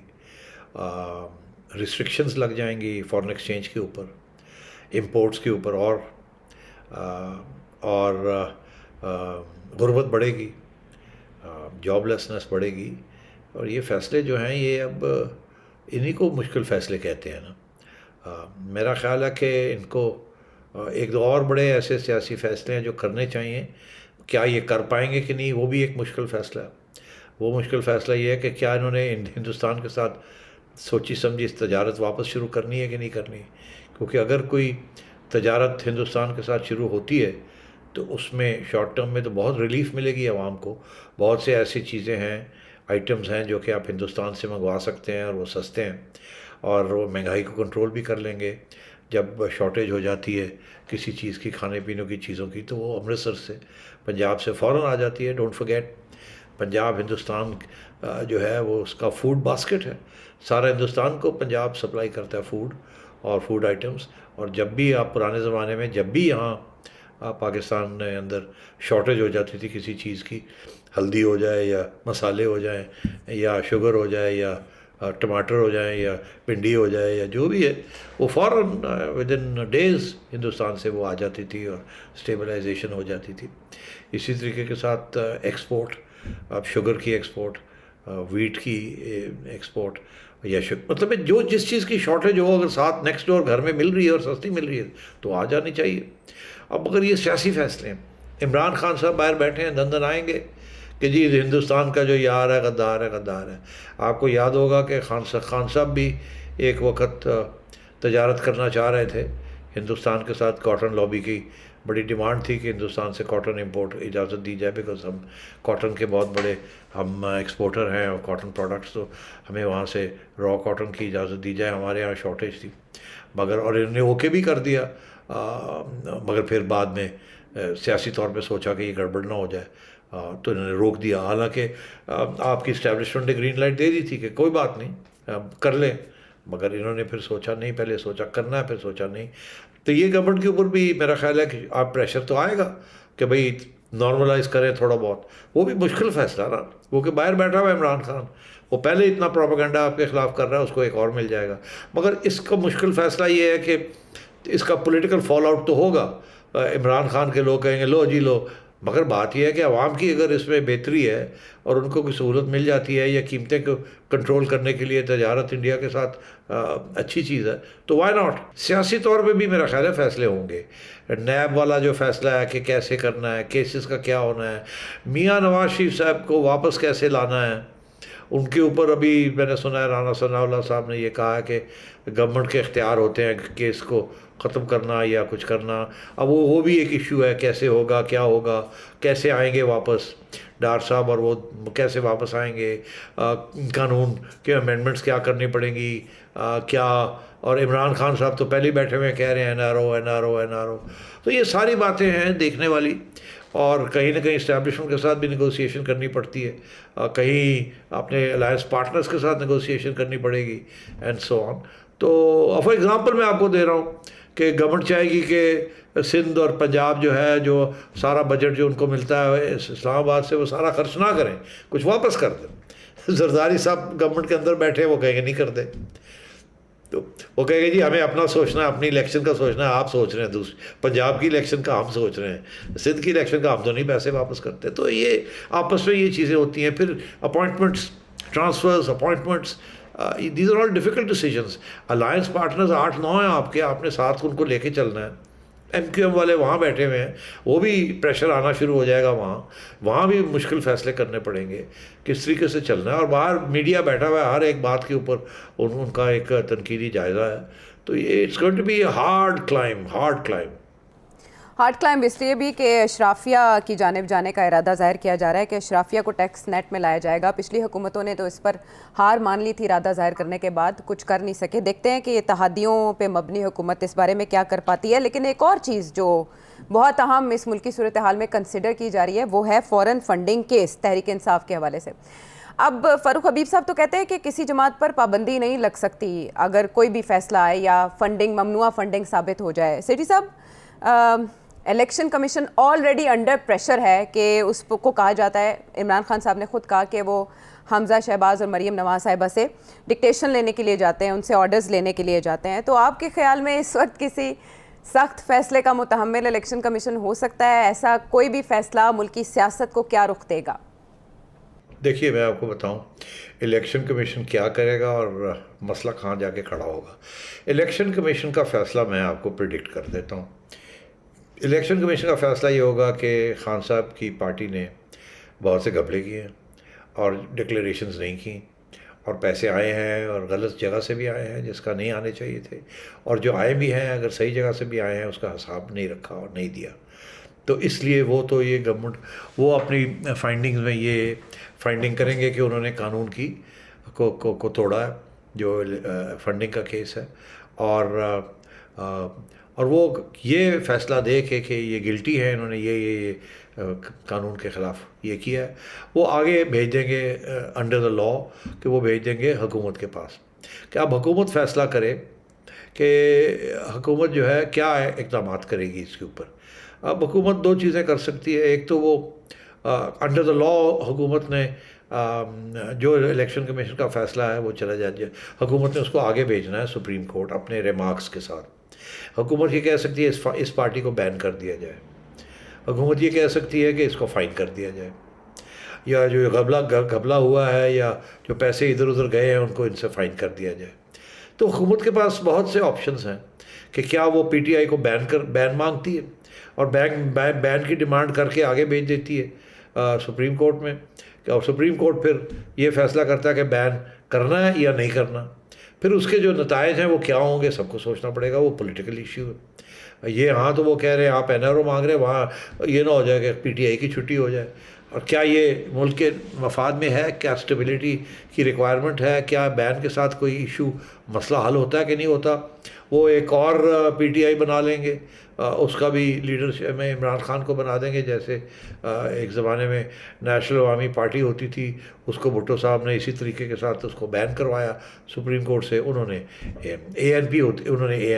ریسٹرکشنز لگ جائیں گی فارن ایکسچینج کے اوپر، امپورٹس کے اوپر، اور غربت بڑھے گی، جاب لیسنس بڑھے گی. اور یہ فیصلے جو ہیں یہ اب انہی کو مشکل فیصلے کہتے ہیں نا. میرا خیال ہے کہ ان کو ایک دو اور بڑے ایسے سیاسی فیصلے ہیں جو کرنے چاہیے. کیا یہ کر پائیں گے کہ نہیں وہ بھی ایک مشکل فیصلہ ہے. وہ مشکل فیصلہ یہ ہے کہ کیا انہوں نے ہندوستان کے ساتھ سوچی سمجھی اس تجارت واپس شروع کرنی ہے کہ نہیں کرنی. کیونکہ اگر کوئی تجارت ہندوستان کے ساتھ شروع ہوتی ہے تو اس میں شارٹ ٹرم میں تو بہت ریلیف ملے گی عوام کو. بہت سے ایسی چیزیں ہیں، آئٹمز ہیں جو کہ آپ ہندوستان سے منگوا سکتے ہیں اور وہ سستے ہیں، اور وہ مہنگائی کو کنٹرول بھی کر لیں گے. جب شارٹیج ہو جاتی ہے کسی چیز کی، کھانے پینے کی چیزوں کی، تو وہ امرتسر سے، پنجاب سے فوراً آ جاتی ہے. ڈونٹ فرگیٹ پنجاب ہندوستان جو ہے وہ اس کا فوڈ باسکٹ ہے. سارا ہندوستان کو پنجاب سپلائی کرتا ہے فوڈ اور فوڈ آئٹمز. اور جب بھی آپ پرانے زمانے میں جب بھی یہاں پاکستان کے اندر شارٹیج ہو جاتی تھی کسی چیز کی، ہلدی ہو جائے یا مسالے ہو جائیں یا شوگر ہو جائے یا ٹماٹر ہو جائیں یا پنڈی ہو جائے یا جو بھی ہے، وہ فوراً ود ان ڈیز ہندوستان سے وہ آ جاتی تھی اور اسٹیبلائزیشن ہو جاتی تھی۔ اسی طریقے کے ساتھ ایکسپورٹ، اب شوگر کی ایکسپورٹ، ویٹ کی ایکسپورٹ یا مطلب جو جس چیز کی شارٹیج ہو، اگر ساتھ نیکسٹ ڈور گھر میں مل رہی ہے اور سستی مل رہی ہے تو آ جانی چاہیے۔ اب اگر یہ سیاسی فیصلے ہیں، عمران خان صاحب باہر بیٹھے ہیں، دن دن آئیں گے کہ جی ہندوستان کا جو یار ہے غدار ہے غدار ہے۔ آپ کو یاد ہوگا کہ خان صاحب بھی ایک وقت تجارت کرنا چاہ رہے تھے ہندوستان کے ساتھ، کاٹن لابی کی بڑی ڈیمانڈ تھی کہ ہندوستان سے کاٹن امپورٹ اجازت دی جائے، بیکاز ہم کاٹن کے بہت بڑے ہم ایکسپورٹر ہیں اور کاٹن پروڈکٹس، تو ہمیں وہاں سے را کاٹن کی اجازت دی جائے، ہمارے یہاں شارٹیج تھی مگر، اور انہوں نے اوکے بھی کر دیا، مگر پھر بعد میں سیاسی طور پہ سوچا کہ یہ گڑبڑ نہ ہو جائے تو انہوں نے روک دیا، حالانکہ آپ کی اسٹیبلشمنٹ نے گرین لائٹ دے دی تھی کہ کوئی بات نہیں کر لیں، مگر انہوں نے پھر سوچا نہیں، پہلے سوچا کرنا ہے پھر سوچا نہیں۔ تو یہ گورنمنٹ کے اوپر بھی میرا خیال ہے کہ آپ پریشر تو آئے گا کہ بھئی نارملائز کریں تھوڑا بہت، وہ بھی مشکل فیصلہ نا، وہ کہ باہر بیٹھا ہوا ہے عمران خان، وہ پہلے اتنا پروپیگنڈا آپ کے خلاف کر رہا ہے، اس کو ایک اور مل جائے گا، مگر اس کا مشکل فیصلہ یہ ہے کہ اس کا پولیٹیکل فال آؤٹ تو ہوگا، عمران خان کے لوگ کہیں گے لو جی لو، مگر بات یہ ہے کہ عوام کی اگر اس میں بہتری ہے اور ان کو کوئی سہولت مل جاتی ہے یا قیمتیں کو کنٹرول کرنے کے لیے تجارت انڈیا کے ساتھ اچھی چیز ہے تو وائی ناٹ۔ سیاسی طور پہ بھی میرا خیال ہے فیصلے ہوں گے، نیب والا جو فیصلہ ہے کہ کیسے کرنا ہے، کیسز کا کیا ہونا ہے، میاں نواز شریف صاحب کو واپس کیسے لانا ہے، ان کے اوپر ابھی میں نے سنا ہے رانا ثناء اللہ صاحب نے یہ کہا ہے کہ گورنمنٹ کے اختیار ہوتے ہیں کیس کو ختم کرنا یا کچھ کرنا۔ اب وہ بھی ایک ایشو ہے، کیسے ہوگا کیا ہوگا، کیسے آئیں گے واپس ڈار صاحب، اور وہ کیسے واپس آئیں گے، قانون کے امینڈمنٹس کیا کرنی پڑیں گی، کیا، اور عمران خان صاحب تو پہلے ہی بیٹھے ہوئے کہہ رہے ہیں N R O N R O N R O, تو یہ ساری باتیں ہیں دیکھنے والی، اور کہیں نہ کہیں اسٹیبلشمنٹ کے ساتھ بھی نیگوسیشن کرنی پڑتی ہے، کہیں اپنے الائنس پارٹنرز کے ساتھ نیگوسیشن کرنی پڑے گی اینڈ سو آن۔ تو فار ایگزامپل میں آپ کو دے رہا ہوں کہ گورنمنٹ چاہے گی کہ سندھ اور پنجاب جو ہے، جو سارا بجٹ جو ان کو ملتا ہے اسلام آباد سے، وہ سارا خرچ نہ کریں، کچھ واپس کر دیں۔ زرداری صاحب گورنمنٹ کے اندر بیٹھے، وہ کہیں گے نہیں کر دیں، تو وہ کہے گے جی ہمیں اپنا سوچنا ہے، اپنی الیکشن کا سوچنا ہے، آپ سوچ رہے ہیں دوسری پنجاب کی الیکشن کا، ہم سوچ رہے ہیں سندھ کی الیکشن کا، ہم تو نہیں پیسے واپس کرتے۔ تو یہ آپس میں یہ چیزیں ہوتی ہیں، پھر appointments, transfers, appointments, these are all difficult decisions. Alliance partners 8-9 ہیں آپ کے، آپ نے ساتھ ان کو لے کے چلنا ہے۔ ایم کیو ایم والے وہاں بیٹھے ہوئے ہیں، وہ بھی پریشر آنا شروع ہو جائے گا، وہاں بھی مشکل فیصلے کرنے پڑیں گے کس طریقے سے چلنا ہے، اور باہر میڈیا بیٹھا ہوا ہے، ہر ایک بات کے اوپر ان کا ایک تنقیدی جائزہ ہے، تو یہ it's going to be a hard climb. Hard climb اس لیے بھی کہ اشرافیہ کی جانب جانے کا ارادہ ظاہر کیا جا رہا ہے کہ اشرافیہ کو ٹیکس نیٹ میں لایا جائے گا۔ پچھلی حکومتوں نے تو اس پر ہار مان لی تھی، ارادہ ظاہر کرنے کے بعد کچھ کر نہیں سکے۔ دیکھتے ہیں کہ اتحادیوں پہ مبنی حکومت اس بارے میں کیا کر پاتی ہے۔ لیکن ایک اور چیز جو بہت اہم اس ملکی صورتحال میں کنسیڈر کی جا رہی ہے وہ ہے فورن فنڈنگ کیس تحریک انصاف کے حوالے سے۔ اب فاروق حبیب صاحب تو کہتے ہیں کہ کسی جماعت پر پابندی نہیں لگ سکتی اگر کوئی بھی فیصلہ آئے یا فنڈنگ ممنوعہ فنڈنگ ثابت ہو جائے۔ سیٹھی صاحب، election commission already under pressure ہے کہ اس کو کہا جاتا ہے، عمران خان صاحب نے خود کہا کہ وہ حمزہ شہباز اور مریم نواز صاحبہ سے ڈکٹیشن لینے کے لیے جاتے ہیں، ان سے آرڈرز لینے کے لیے جاتے ہیں۔ تو آپ کے خیال میں اس وقت کسی سخت فیصلے کا متحمل الیکشن کمیشن ہو سکتا ہے؟ ایسا کوئی بھی فیصلہ ملکی سیاست کو کیا رخ دے گا؟ دیکھیے میں آپ کو بتاؤں الیکشن کمیشن کیا کرے گا اور مسئلہ کہاں جا کے کھڑا ہوگا۔ الیکشن کمیشن کا فیصلہ میں آپ کو پریڈکٹ کر دیتا ہوں۔ الیکشن کمیشن کا فیصلہ یہ ہوگا کہ خان صاحب کی پارٹی نے بہت سے گھپلے کیے ہیں اور ڈکلیریشنز نہیں کی، اور پیسے آئے ہیں اور غلط جگہ سے بھی آئے ہیں جس کا نہیں آنے چاہیے تھے، اور جو آئے بھی ہیں اگر صحیح جگہ سے بھی آئے ہیں اس کا حساب نہیں رکھا اور نہیں دیا۔ تو اس لیے وہ تو یہ گورنمنٹ وہ اپنی فائنڈنگز میں یہ فائنڈنگ کریں گے کہ انہوں نے قانون کی کو توڑا ہے، جو فنڈنگ کا کیس ہے، اور وہ یہ فیصلہ دے کہ یہ گلٹی ہے، انہوں نے یہ قانون کے خلاف یہ کیا ہے، وہ آگے بھیج دیں گے انڈر دا لا، کہ وہ بھیج دیں گے حکومت کے پاس کہ اب حکومت فیصلہ کرے کہ حکومت جو ہے کیا اقدامات کرے گی اس کے اوپر۔ اب حکومت دو چیزیں کر سکتی ہے، ایک تو وہ انڈر دا لا حکومت نے جو الیکشن کمیشن کا فیصلہ ہے وہ چلا جائے، حکومت نے اس کو آگے بھیجنا ہے سپریم کورٹ اپنے ریمارکس کے ساتھ۔ حکومت یہ کہہ سکتی ہے اس پارٹی کو بین کر دیا جائے، حکومت یہ کہہ سکتی ہے کہ اس کو فائن کر دیا جائے، یا جو گھبلا ہوا ہے یا جو پیسے ادھر ادھر گئے ہیں ان کو ان سے فائن کر دیا جائے۔ تو حکومت کے پاس بہت سے آپشنز ہیں کہ کیا وہ پی ٹی آئی کو بین مانگتی ہے اور بین کی ڈیمانڈ کر کے آگے بھیج دیتی ہے سپریم کورٹ میں، اور سپریم کورٹ پھر یہ فیصلہ کرتا ہے کہ بین کرنا ہے یا نہیں کرنا۔ پھر اس کے جو نتائج ہیں وہ کیا ہوں گے سب کو سوچنا پڑے گا، وہ پولیٹیکل ایشو ہے۔ یہ ہاں تو وہ کہہ رہے ہیں آپ این آر او مانگ رہے ہیں، وہاں یہ نہ ہو جائے کہ پی ٹی آئی کی چھٹی ہو جائے، اور کیا یہ ملک کے مفاد میں ہے، کیا اسٹیبلٹی کی ریکوائرمنٹ ہے، کیا بین کے ساتھ کوئی ایشو مسئلہ حل ہوتا ہے کہ نہیں ہوتا۔ وہ ایک اور پی ٹی آئی بنا لیں گے، اس کا بھی لیڈرشپ میں عمران خان کو بنا دیں گے، جیسے ایک زمانے میں نیشنل عوامی پارٹی ہوتی تھی، اس کو بھٹو صاحب نے اسی طریقے کے ساتھ اس کو بین کروایا سپریم کورٹ سے۔ انہوں نے اے این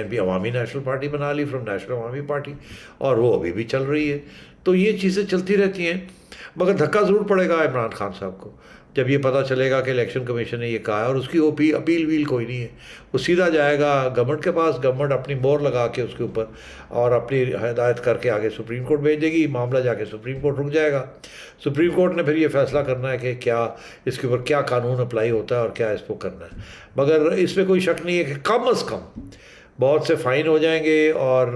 پی عوامی نیشنل پارٹی بنا لی فرام نیشنل عوامی پارٹی، اور وہ ابھی بھی چل رہی ہے۔ تو یہ چیزیں چلتی رہتی ہیں، مگر دھکا ضرور پڑے گا عمران خان صاحب کو جب یہ پتہ چلے گا کہ الیکشن کمیشن نے یہ کہا ہے، اور اس کی اپیل ویل کوئی نہیں ہے، وہ سیدھا جائے گا گورنمنٹ کے پاس، گورنمنٹ اپنی مور لگا کے اس کے اوپر اور اپنی ہدایت کر کے آگے سپریم کورٹ بھیج دے گی، معاملہ جا کے سپریم کورٹ رک جائے گا۔ سپریم کورٹ نے پھر یہ فیصلہ کرنا ہے کہ کیا اس کے اوپر کیا قانون اپلائی ہوتا ہے اور کیا اس کو کرنا ہے۔ مگر اس میں کوئی شک نہیں ہے کہ کم از کم بہت سے فائن ہو جائیں گے اور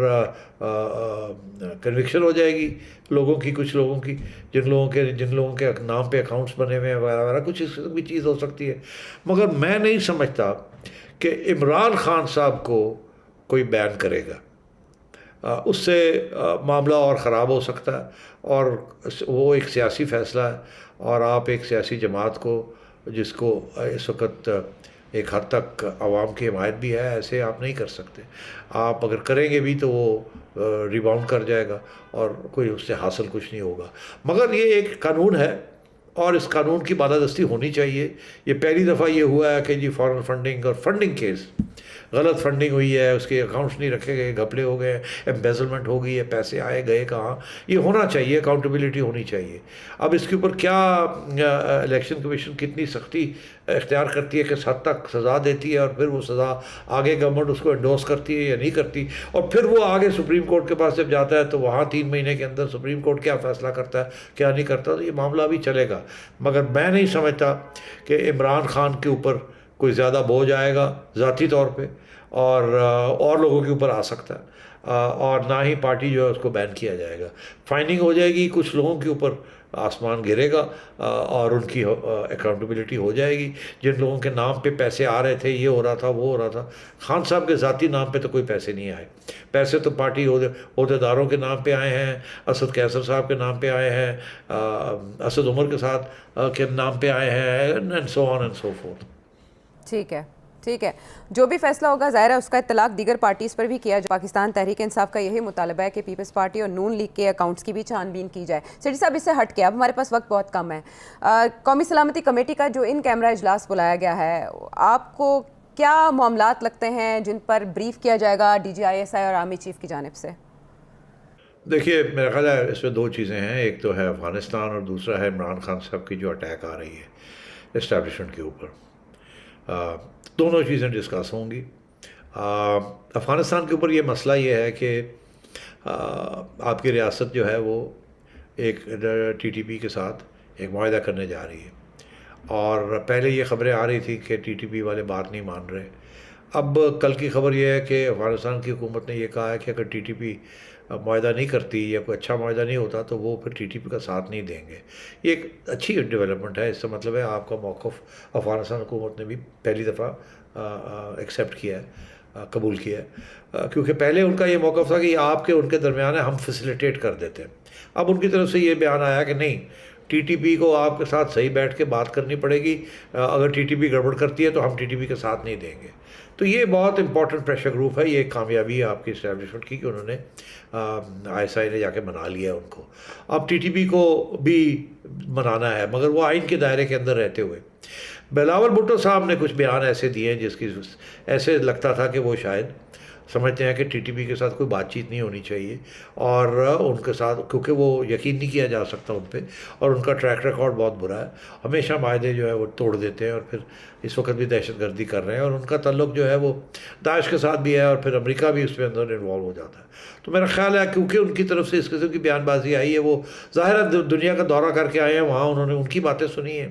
کنوکشن ہو جائے گی کچھ لوگوں کی جن لوگوں کے نام پہ اکاؤنٹس بنے ہوئے ہیں وغیرہ وغیرہ، کچھ اس بھی چیز ہو سکتی ہے۔ مگر میں نہیں سمجھتا کہ عمران خان صاحب کو کوئی بین کرے گا، اس سے معاملہ اور خراب ہو سکتا ہے، اور وہ ایک سیاسی فیصلہ ہے، اور آپ ایک سیاسی جماعت کو جس کو اس وقت ایک حد تک عوام کی حمایت بھی ہے، ایسے آپ نہیں کر سکتے۔ آپ اگر کریں گے بھی تو وہ ریباؤنڈ کر جائے گا اور کوئی اس سے حاصل کچھ نہیں ہوگا۔ مگر یہ ایک قانون ہے اور اس قانون کی بالادستی ہونی چاہیے۔ یہ پہلی دفعہ یہ ہوا ہے کہ جی فارن فنڈنگ اور فنڈنگ کیس، غلط فنڈنگ ہوئی ہے، اس کے اکاؤنٹس نہیں رکھے گئے، گھپلے ہو گئے، ایمبیزلمنٹ ہو گئی ہے، پیسے آئے گئے کہاں، یہ ہونا چاہیے، اکاؤنٹیبلٹی ہونی چاہیے۔ اب اس کے اوپر کیا الیکشن کمیشن کتنی سختی اختیار کرتی ہے، کس حد تک سزا دیتی ہے، اور پھر وہ سزا آگے گورنمنٹ اس کو انڈورس کرتی ہے یا نہیں کرتی، اور پھر وہ آگے سپریم کورٹ کے پاس جب جاتا ہے تو وہاں 3 مہینے کے اندر سپریم کورٹ کیا فیصلہ کرتا ہے کیا نہیں کرتا، تو یہ معاملہ بھی چلے گا۔ مگر میں نہیں سمجھتا کہ عمران خان کے اوپر کوئی زیادہ بوجھ آئے گا ذاتی طور پہ، اور لوگوں کے اوپر آ سکتا ہے، اور نہ ہی پارٹی جو ہے اس کو بین کیا جائے گا۔ فائننگ ہو جائے گی، کچھ لوگوں کے اوپر آسمان گرے گا، اور ان کی اکاؤنٹیبلٹی ہو جائے گی۔ جن لوگوں کے نام پہ پیسے آ رہے تھے، یہ ہو رہا تھا، وہ ہو رہا تھا، خان صاحب کے ذاتی نام پہ تو کوئی پیسے نہیں آئے، پیسے تو پارٹی عہدیداروں کے نام پہ آئے ہیں، اسد قیصر صاحب کے نام پہ آئے ہیں، اسد عمر کے ساتھ کے نام پہ آئے ہیں، and so on and so forth. ٹھیک ہے، جو بھی فیصلہ ہوگا ظاہر ہے اس کا اطلاق دیگر پارٹیز پر بھی کیا جائے۔ پاکستان تحریک انصاف کا یہی مطالبہ ہے کہ پیپلز پارٹی اور نون لیگ کے اکاؤنٹس کی بھی چھان بین کی جائے۔ سیٹھی صاحب، اس سے ہٹ کے اب ہمارے پاس وقت بہت کم ہے، قومی سلامتی کمیٹی کا جو ان کیمرہ اجلاس بلایا گیا ہے، آپ کو کیا معاملات لگتے ہیں جن پر بریف کیا جائے گا D G I S I اور آرمی چیف کی جانب سے؟ دیکھیے، میرا خیال ہے اس میں 2 چیزیں ہیں، ایک تو ہے افغانستان اور دوسرا ہے عمران خان صاحب کی جو اٹیک آ رہی ہے اسٹیبلشمنٹ کے اوپر۔ دونوں چیزیں ڈسکس ہوں گی۔ افغانستان کے اوپر یہ مسئلہ یہ ہے کہ آپ کی ریاست جو ہے وہ ایک ٹی ٹی پی کے ساتھ ایک معاہدہ کرنے جا رہی ہے، اور پہلے یہ خبریں آ رہی تھیں کہ ٹی ٹی پی والے بات نہیں مان رہے۔ اب کل کی خبر یہ ہے کہ افغانستان کی حکومت نے یہ کہا ہے کہ اگر ٹی ٹی پی معاہدہ نہیں کرتی یا کوئی اچھا معاہدہ نہیں ہوتا تو وہ پھر ٹی ٹی پی کا ساتھ نہیں دیں گے۔ یہ ایک اچھی ڈیولپمنٹ ہے، اس سے مطلب ہے آپ کا موقف افغانستان حکومت نے بھی پہلی دفعہ ایکسیپٹ کیا ہے، قبول کیا ہے، کیونکہ پہلے ان کا یہ موقف تھا کہ آپ کے ان کے درمیان ہے، ہم فیسیلیٹیٹ کر دیتے ہیں۔ اب ان کی طرف سے یہ بیان آیا کہ نہیں، ٹی ٹی پی کو آپ کے ساتھ صحیح بیٹھ کے بات کرنی پڑے گی، اگر ٹی ٹی پی گڑبڑ کرتی ہے تو ہم ٹی ٹی پی کے ساتھ نہیں دیں گے۔ تو یہ بہت امپورٹنٹ پریشر گروپ ہے، یہ ایک کامیابی ہے آپ کی اسٹیبلشمنٹ کی کہ انہوں نے آئی ایس آئی نے جا کے منا لیا ان کو۔ اب ٹی ٹی پی کو بھی منانا ہے، مگر وہ آئین کے دائرے کے اندر رہتے ہوئے۔ بلاول بھٹو صاحب نے کچھ بیان ایسے دیے ہیں جس کی ایسے لگتا تھا کہ وہ شاید سمجھتے ہیں کہ ٹی ٹی پی کے ساتھ کوئی بات چیت نہیں ہونی چاہیے اور ان کے ساتھ کیونکہ وہ یقین نہیں کیا جا سکتا ان پہ اور ان کا ٹریک ریکارڈ بہت برا ہے. ہمیشہ معاہدے جو ہے وہ توڑ دیتے ہیں اور پھر اس وقت بھی دہشت گردی کر رہے ہیں اور ان کا تعلق جو ہے وہ داعش کے ساتھ بھی ہے اور پھر امریکہ بھی اس میں اندر انوالو ہو جاتا ہے. تو میرا خیال ہے کیونکہ ان کی طرف سے اس قسم کی بیان بازی آئی ہے, وہ ظاہر ہے دنیا کا دورہ کر کے آئے ہیں, وہاں انہوں نے ان کی باتیں سنی ہیں.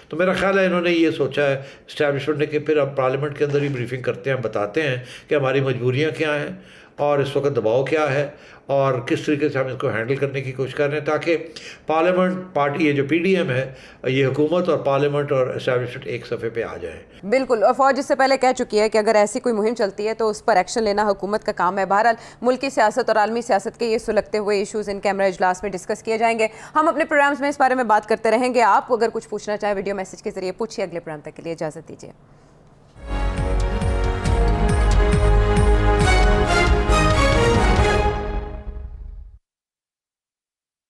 تو میرا خیال ہے انہوں نے یہ سوچا ہے اسٹیبلشمنٹ نے کہ پھر اب پارلیمنٹ کے اندر ہی بریفنگ کرتے ہیں, بتاتے ہیں کہ ہماری مجبوریاں کیا ہیں اور اس وقت دباؤ کیا ہے اور کس طریقے سے ہم اس کو ہینڈل کرنے کی کوشش کر رہے ہیں تاکہ پارلیمنٹ پارٹی, یہ جو پی ڈی ایم ہے, یہ حکومت اور پارلیمنٹ اور اسٹیبلشمنٹ ایک صفحے پہ آ جائیں. بالکل, اور فوج اس سے پہلے کہہ چکی ہے کہ اگر ایسی کوئی مہم چلتی ہے تو اس پر ایکشن لینا حکومت کا کام ہے. بہرحال ملکی سیاست اور عالمی سیاست کے یہ سلگتے ہوئے ایشوز ان کیمرہ اجلاس میں ڈسکس کیے جائیں گے. ہم اپنے پروگرامز میں اس بارے میں بات کرتے رہیں گے. آپ اگر کچھ پوچھنا چاہیں ویڈیو میسج کے ذریعے پوچھیے. اگلے پروگرام تک کے لیے اجازت دیجیے.